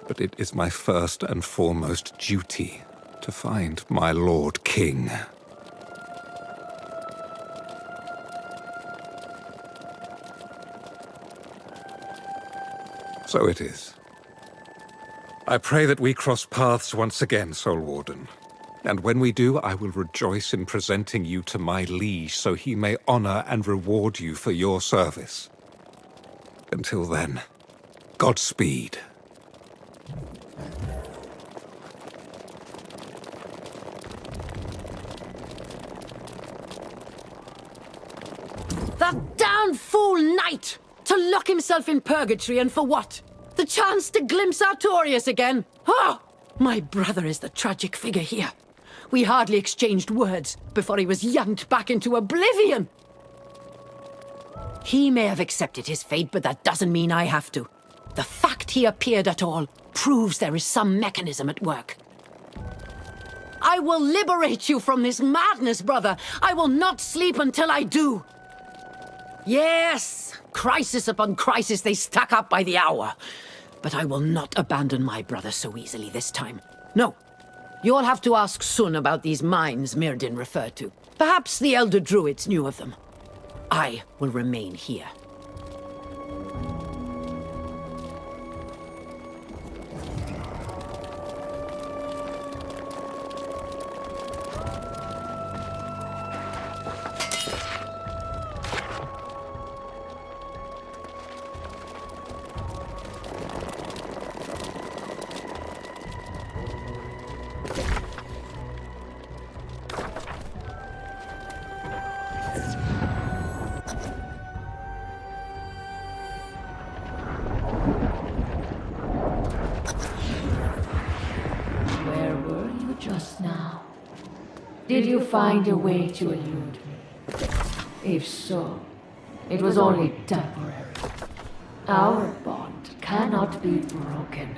But it is my first and foremost duty to find my Lord King. So it is. I pray that we cross paths once again, Soul Warden. And when we do, I will rejoice in presenting you to my liege so he may honor and reward you for your service. Until then, Godspeed. That damn fool knight! To lock himself in purgatory, and for what? The chance to glimpse Artorias again? Oh! My brother is the tragic figure here. We hardly exchanged words before he was yanked back into oblivion. He may have accepted his fate, but that doesn't mean I have to. The fact he appeared at all proves there is some mechanism at work. I will liberate you from this madness, brother. I will not sleep until I do. Yes, crisis upon crisis, they stack up by the hour. But I will not abandon my brother so easily this time. No. You'll have to ask Sun about these mines Myrddin referred to. Perhaps the Elder Druids knew of them. I will remain here. Just now. Did you find a way to elude me? If so, it was only temporary. Our bond cannot be broken.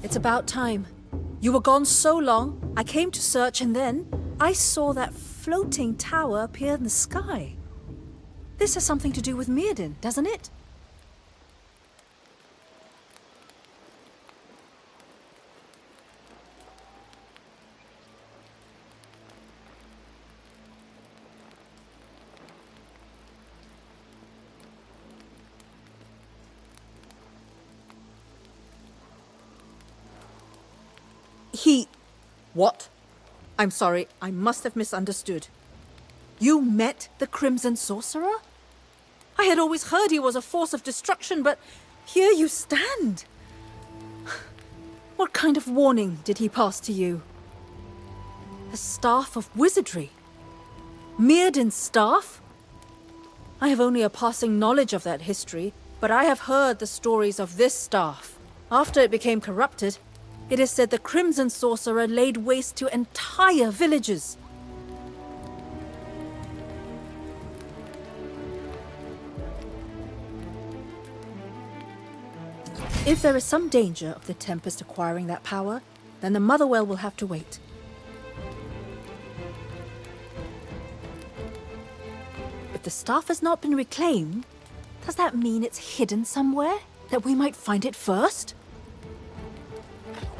It's about time. You were gone so long, I came to search and then I saw that floating tower appear in the sky. This has something to do with Myrddin, doesn't it? What? I'm sorry, I must have misunderstood. You met the Crimson Sorcerer? I had always heard he was a force of destruction, but here you stand. What kind of warning did he pass to you? The Staff of Wizardry? Myrddin's staff? I have only a passing knowledge of that history, but I have heard the stories of this staff. After it became corrupted, it is said the Crimson Sorcerer laid waste to entire villages. If there is some danger of the Tempest acquiring that power, then the Motherwell will have to wait. If the staff has not been reclaimed, does that mean it's hidden somewhere? That we might find it first?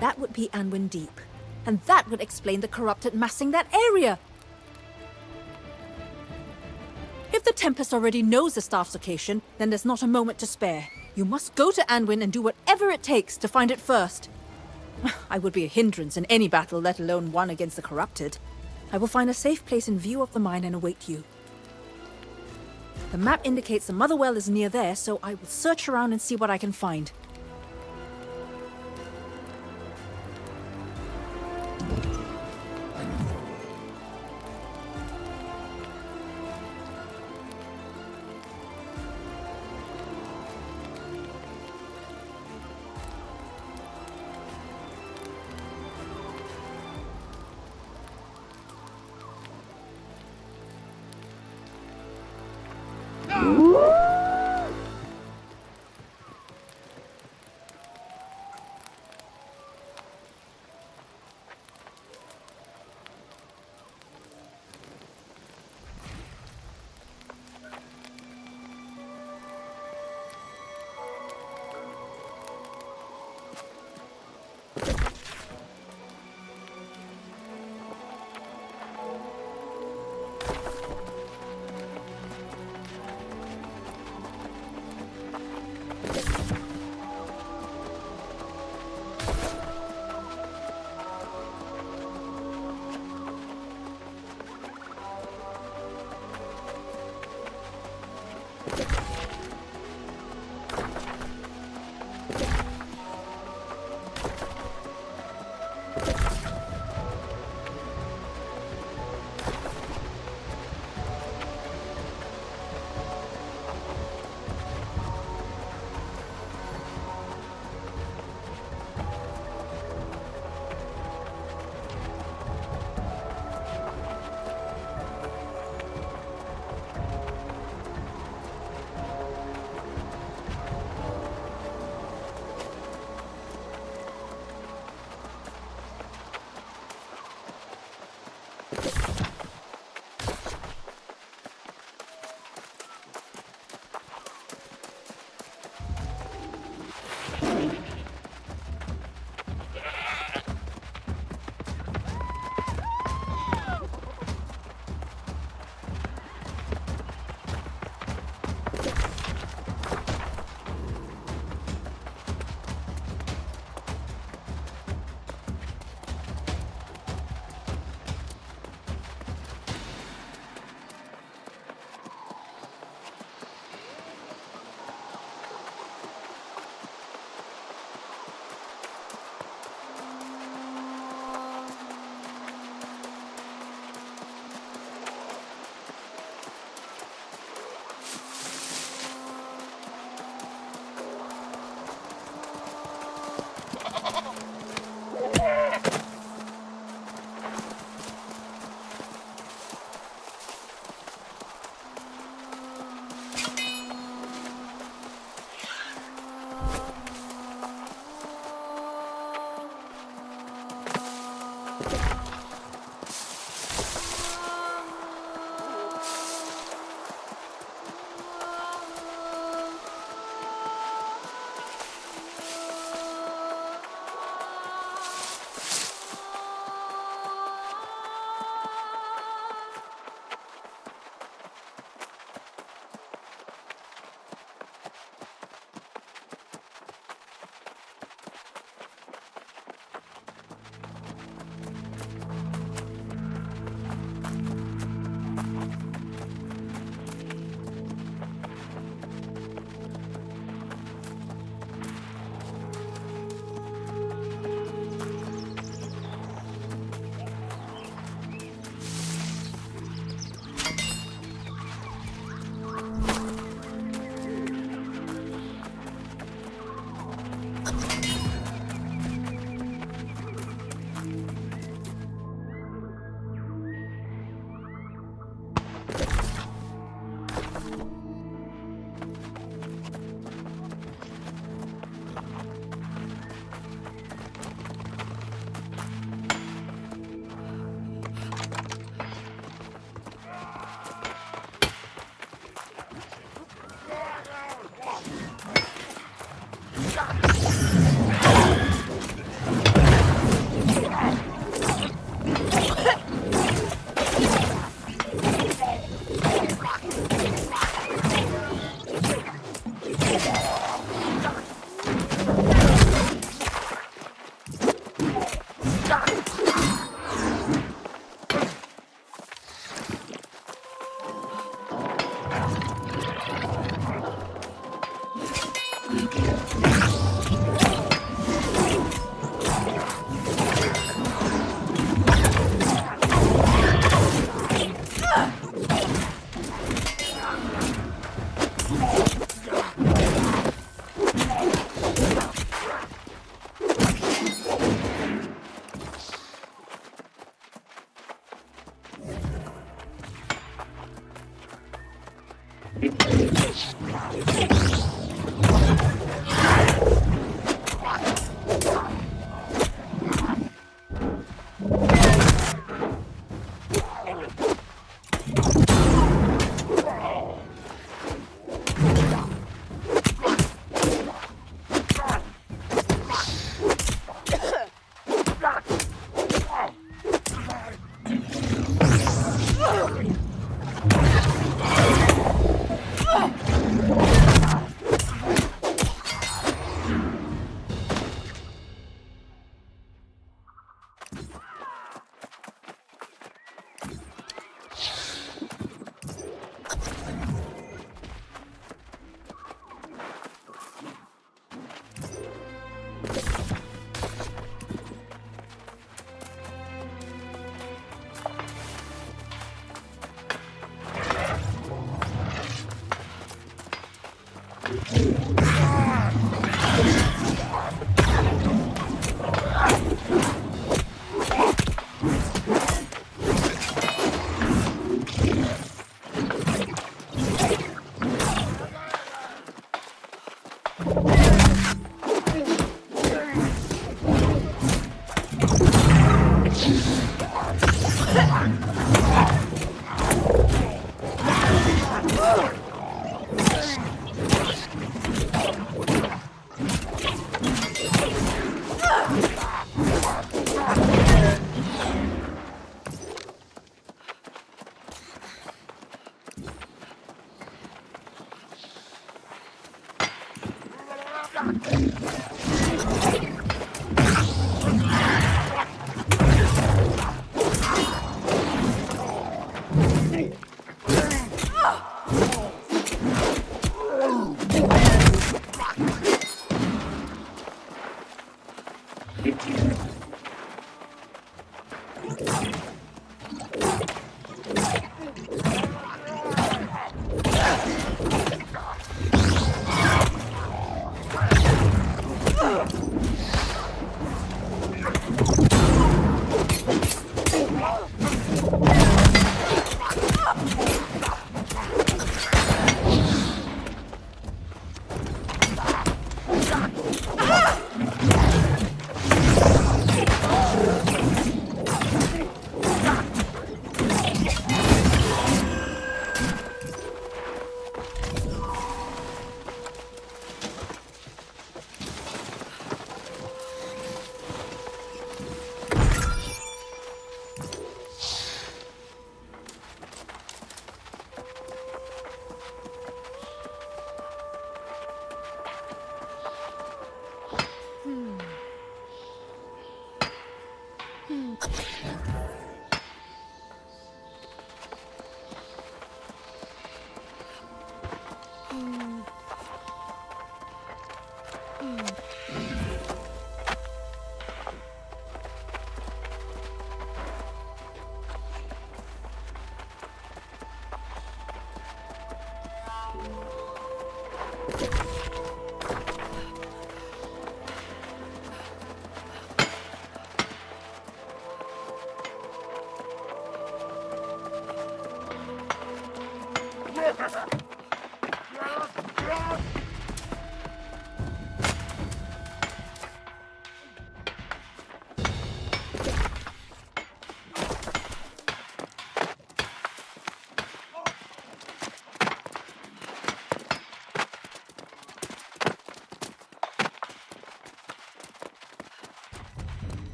That would be Anwin Deep, and that would explain the corrupted massing that area. If the Tempest already knows the staff's location, then there's not a moment to spare. You must go to Anwin and do whatever it takes to find it first. I would be a hindrance in any battle, let alone one against the corrupted. I will find a safe place in view of the mine and await you. The map indicates the Motherwell is near there, so I will search around and see what I can find.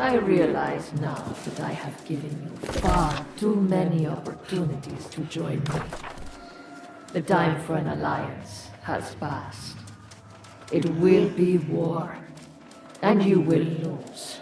I realize now that I have given you far too many opportunities to join me. The time for an alliance has passed. It will be war, and you will lose.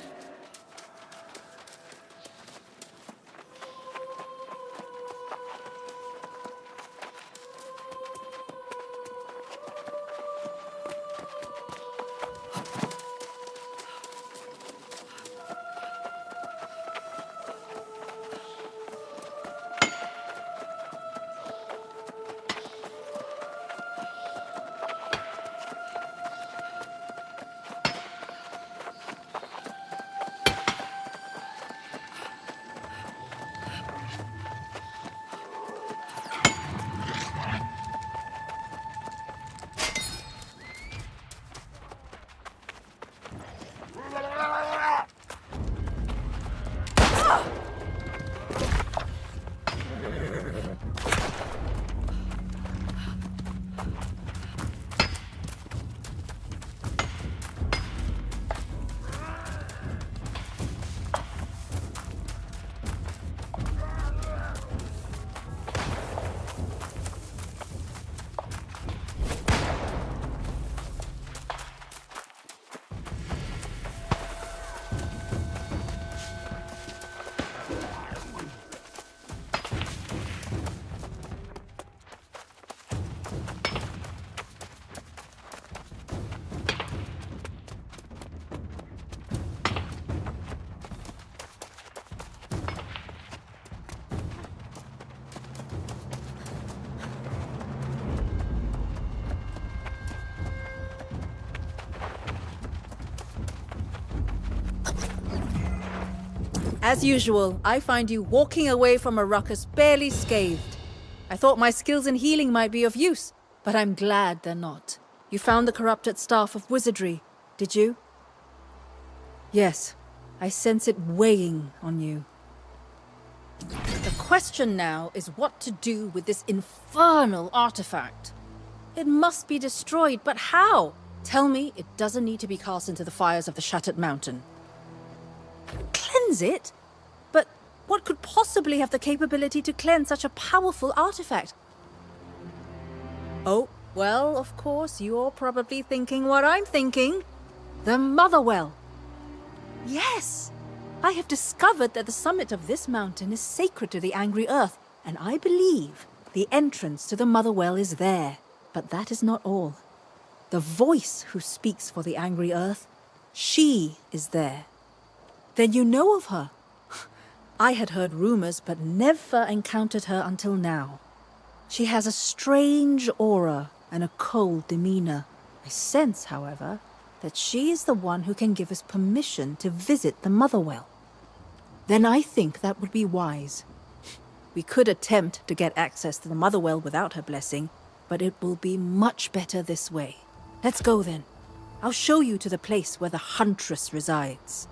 As usual, I find you walking away from a ruckus barely scathed. I thought my skills in healing might be of use, but I'm glad they're not. You found the corrupted Staff of Wizardry, did you? Yes, I sense it weighing on you. The question now is what to do with this infernal artifact. It must be destroyed, but how? Tell me it doesn't need to be cast into the fires of the Shattered Mountain. Cleanse it? But what could possibly have the capability to cleanse such a powerful artifact? Oh, well, of course, you're probably thinking what I'm thinking. The Motherwell. Yes! I have discovered that the summit of this mountain is sacred to the Angry Earth, and I believe the entrance to the Motherwell is there. But that is not all. The voice who speaks for the Angry Earth, she is there. Then you know of her. I had heard rumors, but never encountered her until now. She has a strange aura and a cold demeanor. I sense, however, that she is the one who can give us permission to visit the Motherwell. Then I think that would be wise. We could attempt to get access to the Motherwell without her blessing, but it will be much better this way. Let's go then. I'll show you to the place where the Huntress resides.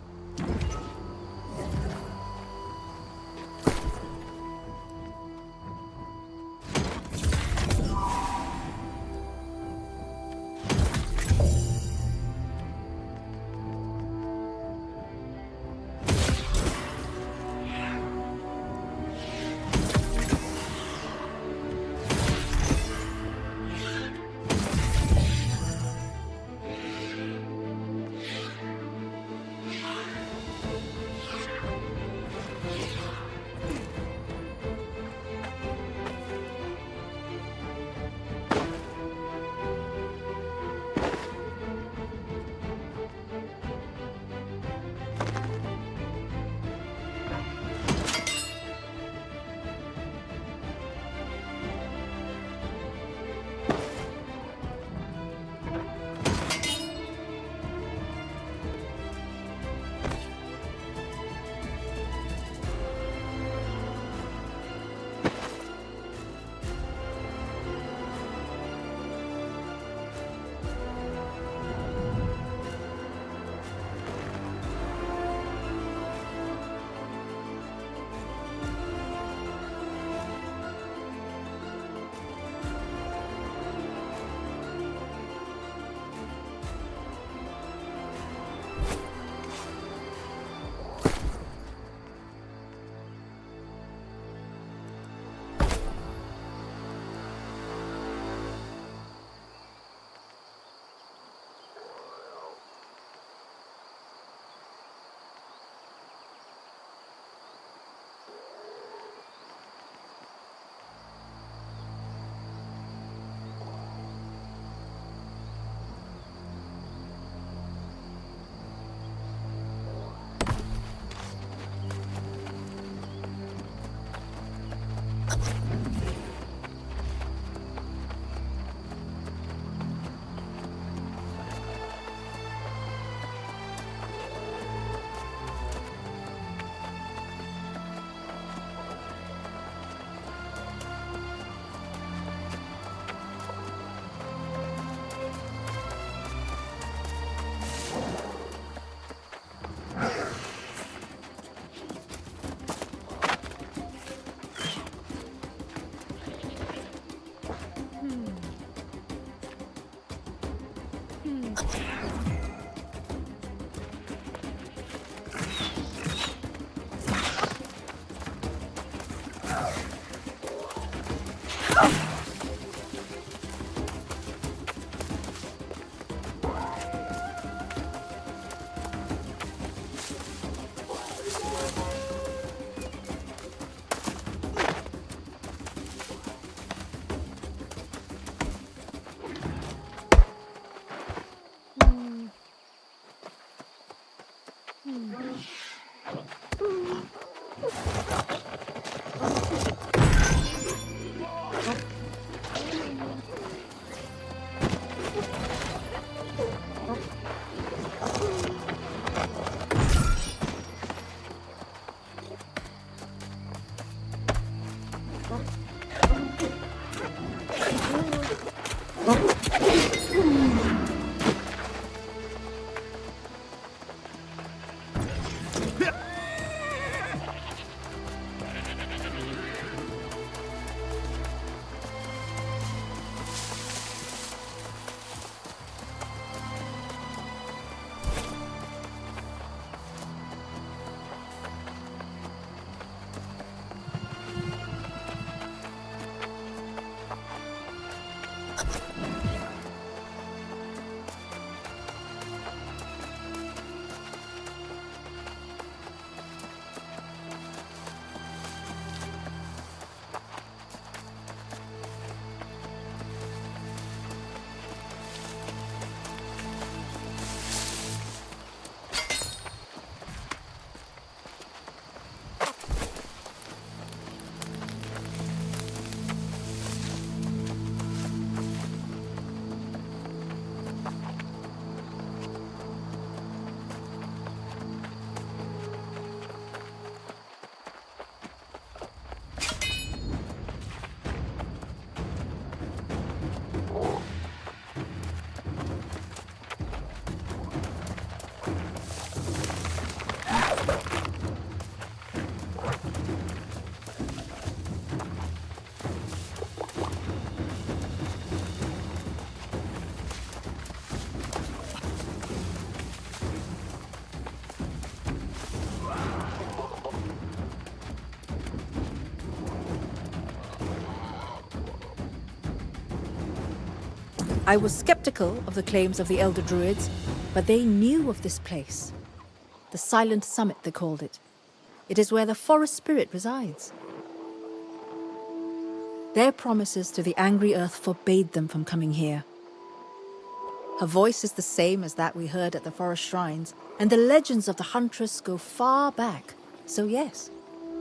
I was skeptical of the claims of the Elder Druids, but they knew of this place. The Silent Summit, they called it. It is where the forest spirit resides. Their promises to the angry earth forbade them from coming here. Her voice is the same as that we heard at the forest shrines, and the legends of the Huntress go far back. So yes,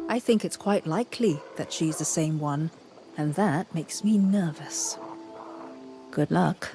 I think it's quite likely that she's the same one, and that makes me nervous. Good luck.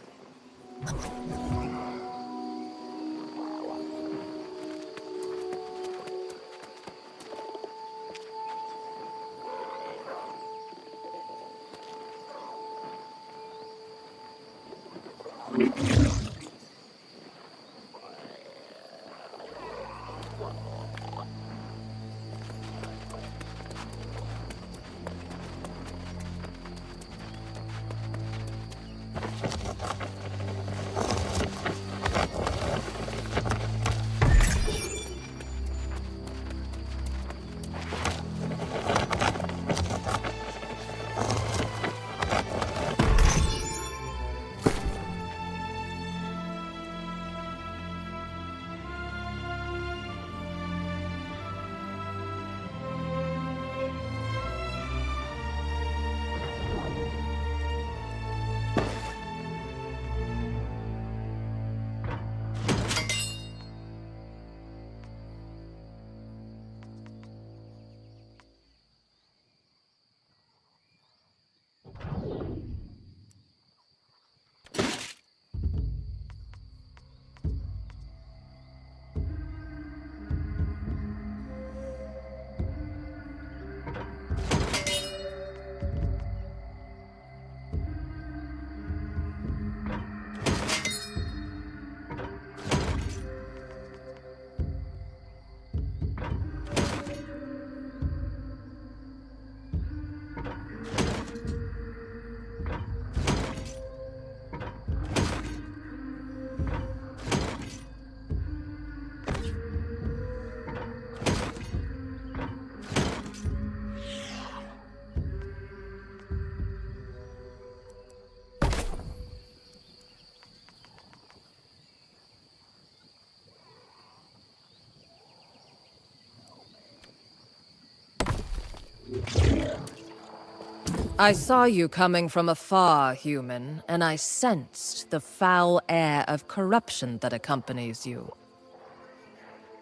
I saw you coming from afar, human, and I sensed the foul air of corruption that accompanies you.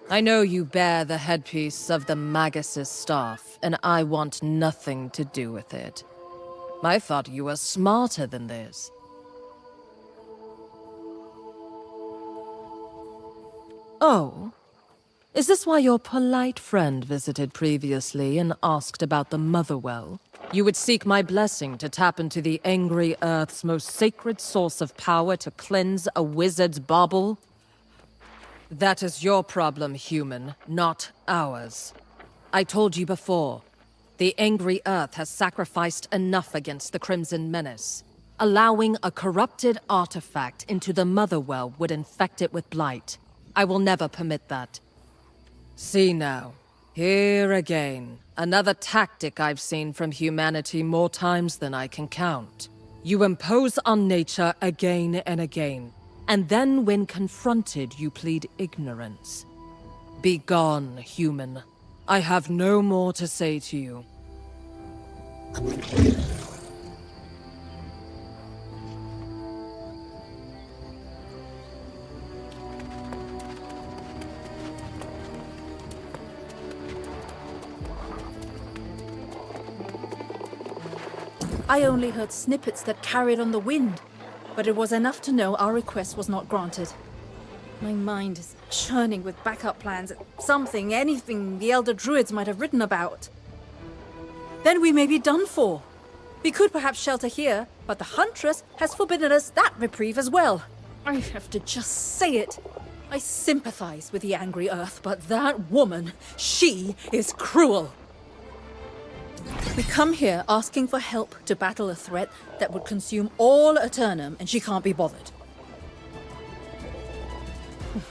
I know you bear the headpiece of the Magus's staff, and I want nothing to do with it. I thought you were smarter than this. Oh? Is this why your polite friend visited previously and asked about the Motherwell? You would seek my blessing to tap into the angry earth's most sacred source of power to cleanse a wizard's bauble? That is your problem, human, not ours. I told you before, the angry earth has sacrificed enough against the Crimson Menace. Allowing a corrupted artifact into the Motherwell would infect it with blight. I will never permit that. See now, here again. Another tactic I've seen from humanity more times than I can count. You impose on nature again and again, and then when confronted, you plead ignorance. Begone, human. I have no more to say to you. I only heard snippets that carried on the wind, but it was enough to know our request was not granted. My mind is churning with backup plans, something, anything the Elder Druids might have written about. Then we may be done for. We could perhaps shelter here, but the Huntress has forbidden us that reprieve as well. I have to just say it. I sympathize with the angry Earth, but that woman, she is cruel. We come here asking for help to battle a threat that would consume all Aeternum, and she can't be bothered.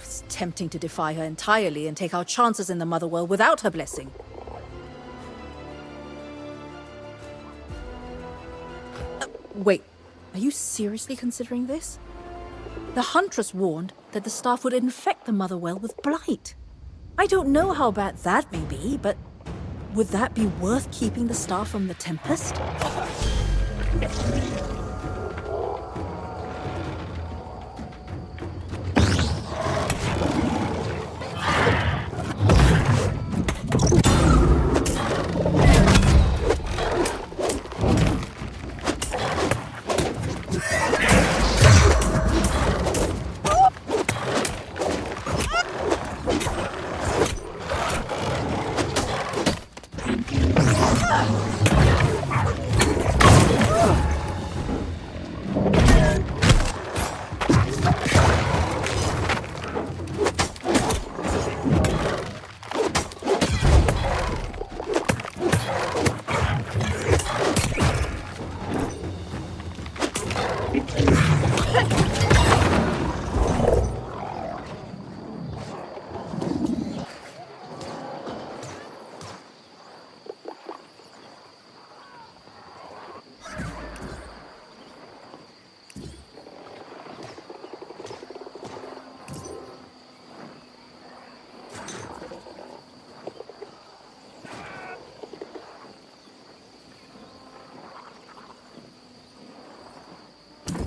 It's tempting to defy her entirely and take our chances in the Motherwell without her blessing. Wait, are you seriously considering this? The Huntress warned that the staff would infect the Motherwell with blight. I don't know how bad that may be, but would that be worth keeping the staff from the Tempest?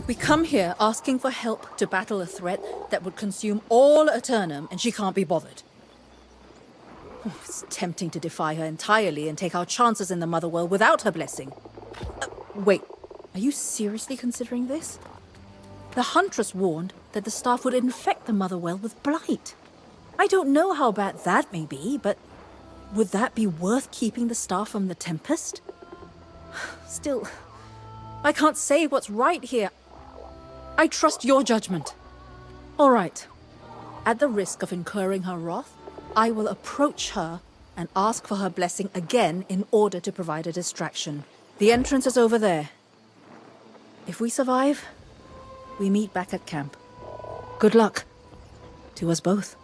We come here asking for help to battle a threat that would consume all Aeternum, and she can't be bothered. It's tempting to defy her entirely and take our chances in the Motherwell without her blessing. Wait, are you seriously considering this? The Huntress warned that the staff would infect the Motherwell with blight. I don't know how bad that may be, but would that be worth keeping the staff from the Tempest? Still, I can't say what's right here. I trust your judgment. All right. At the risk of incurring her wrath, I will approach her and ask for her blessing again in order to provide a distraction. The entrance is over there. If we survive, we meet back at camp. Good luck to us both.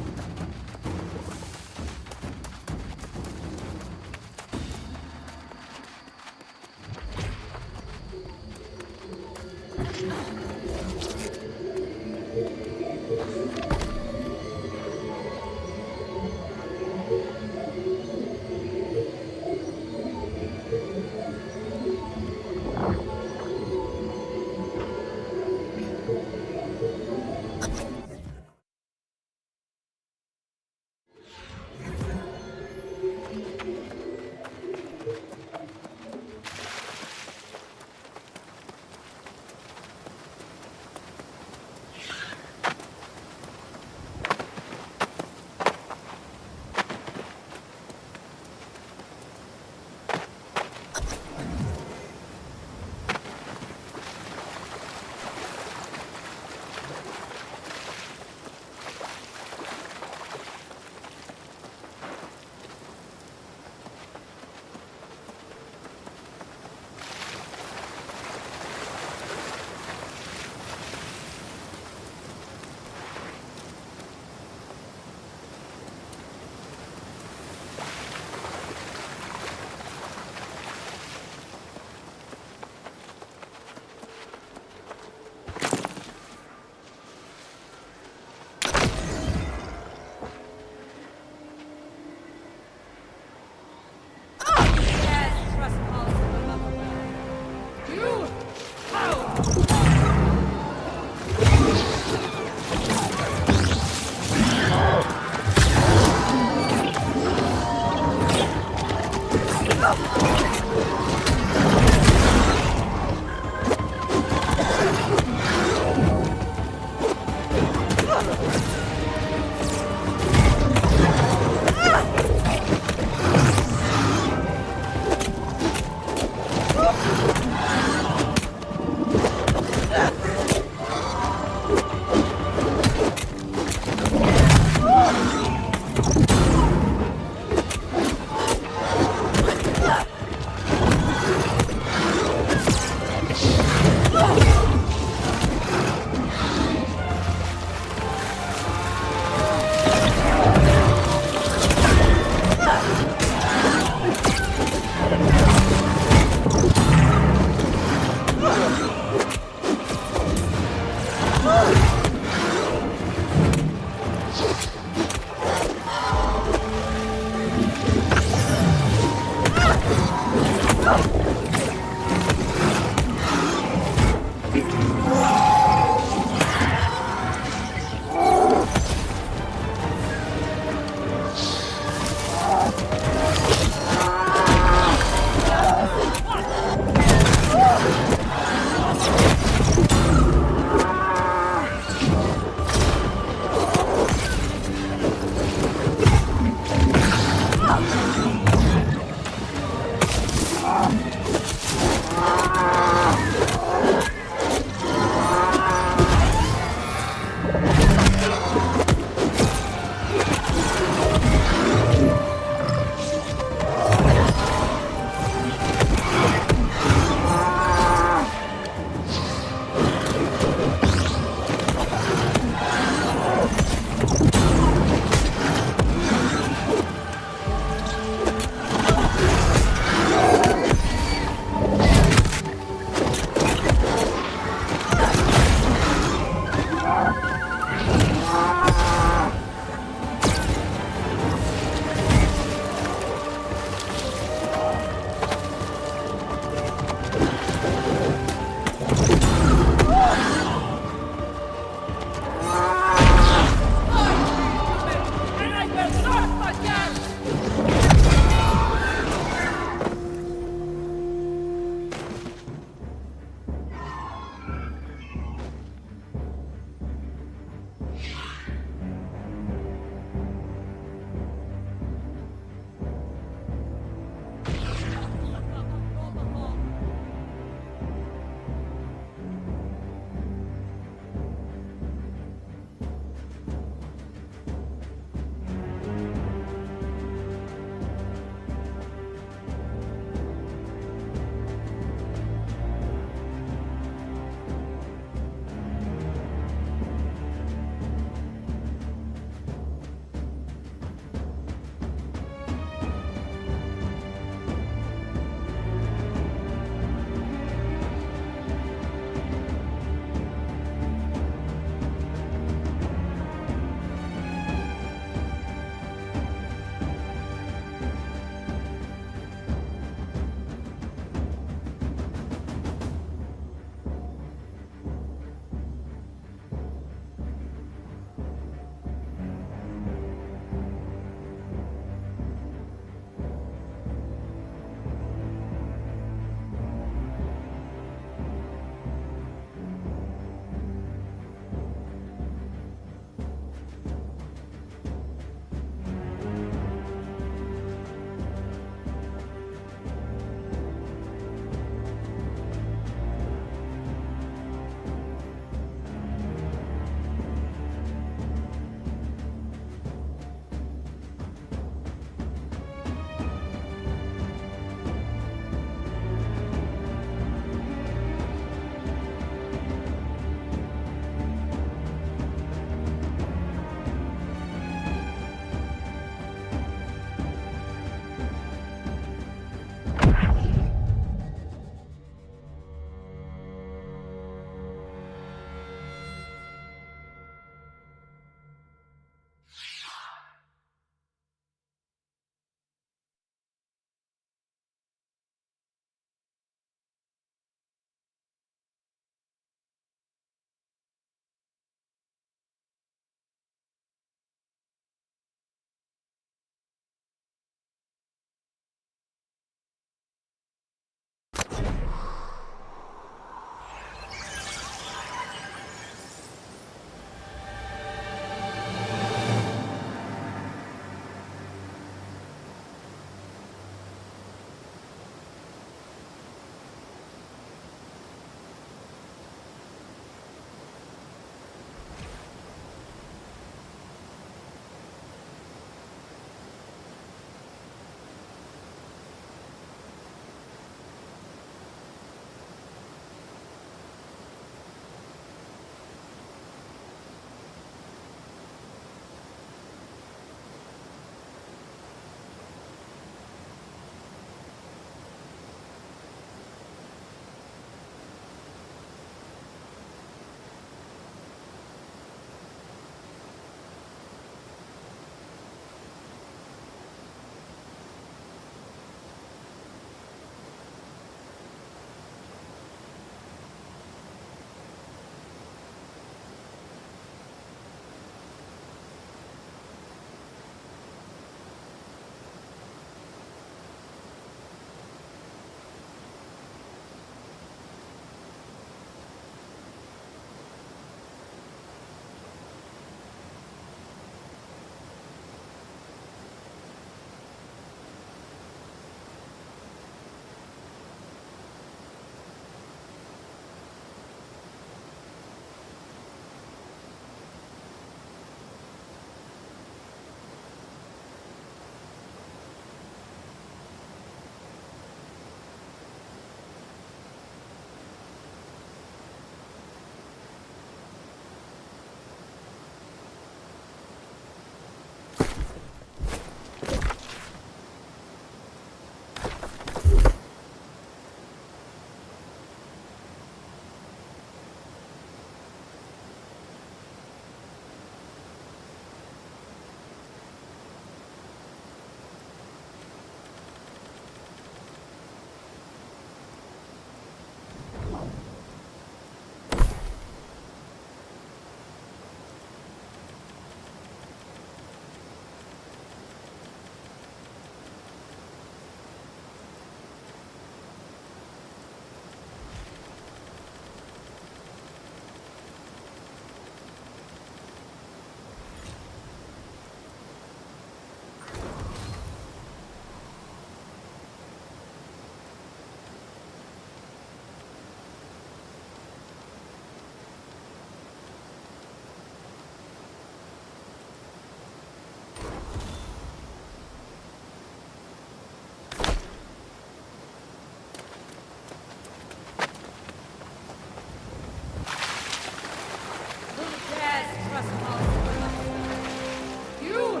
You!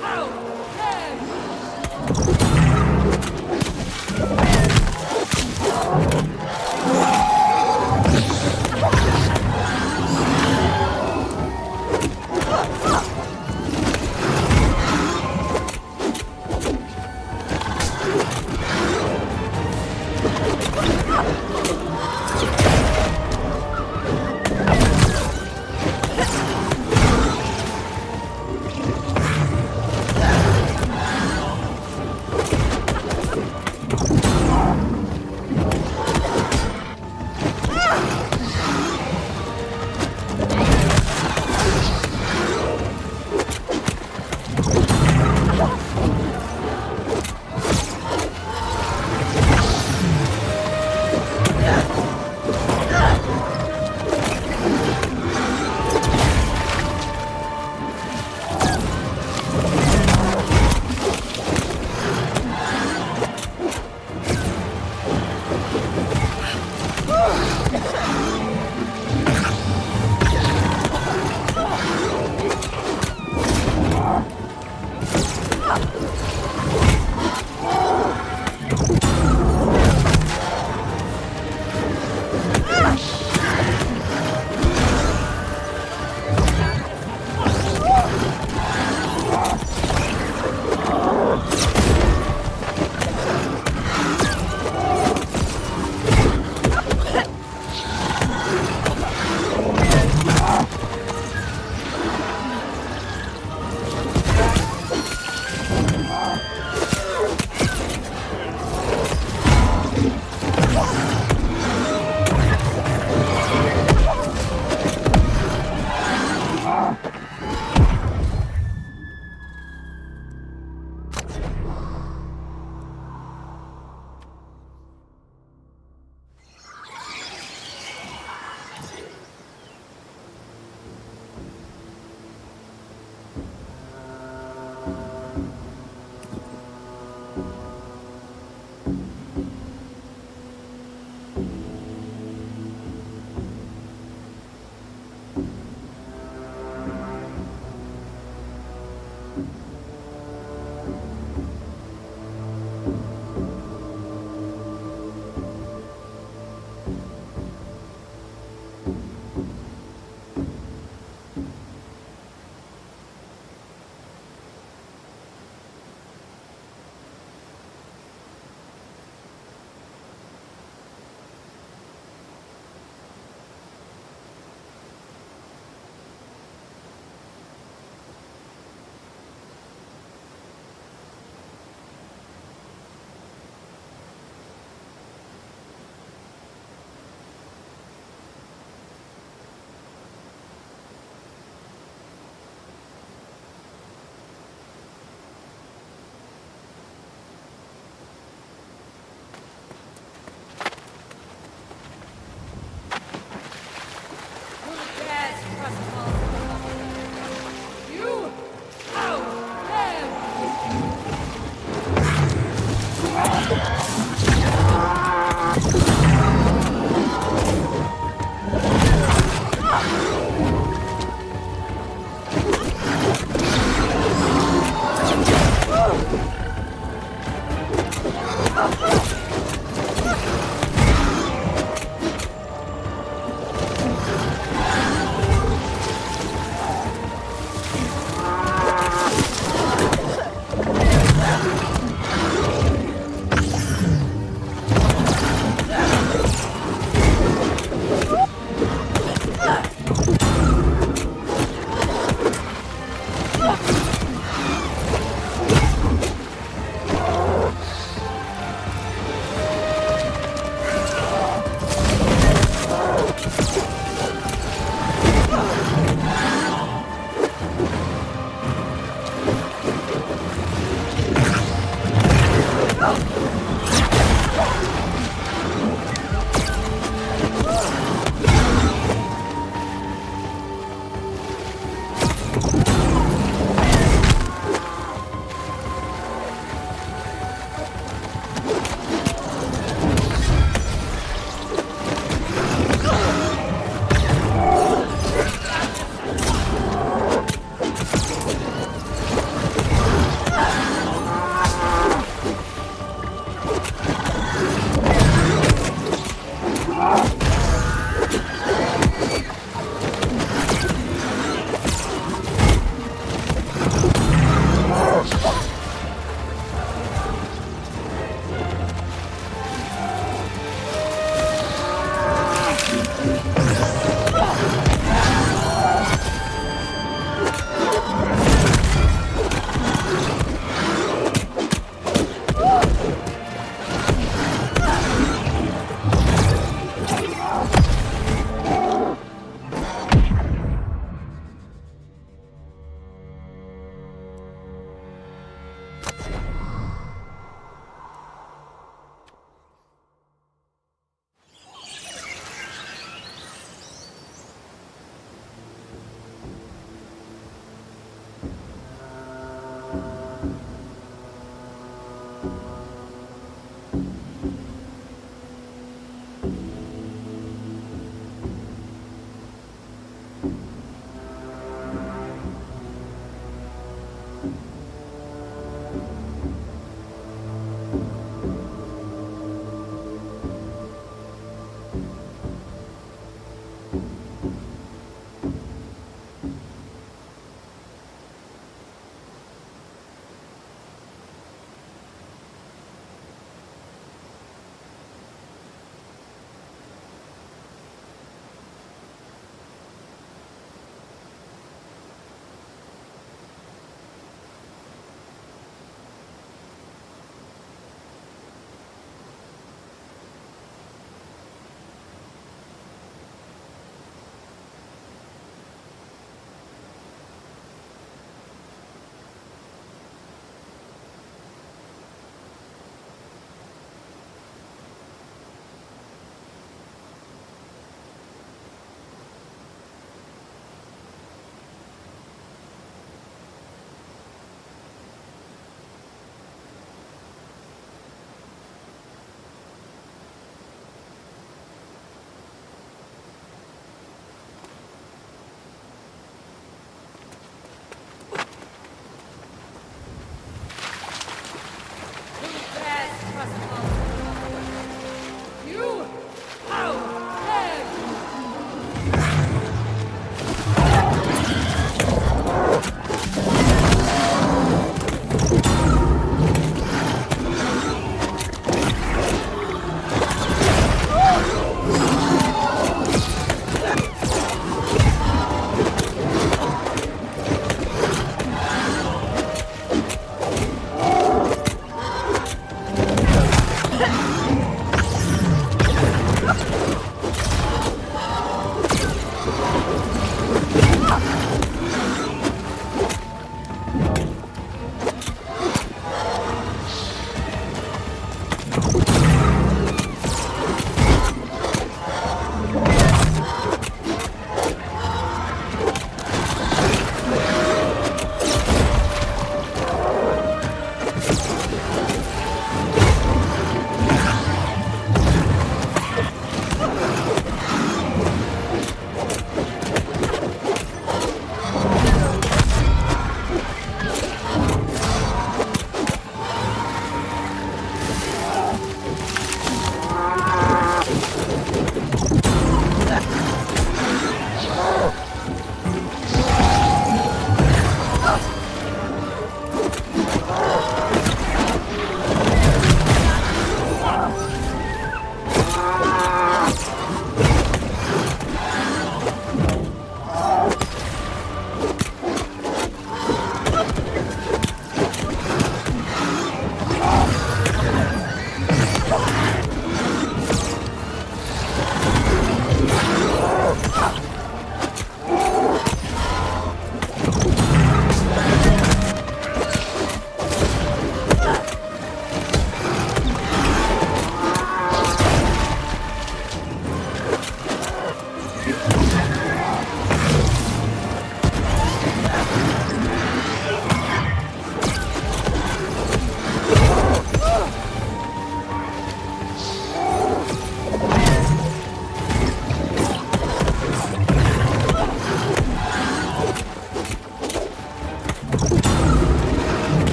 How dare you!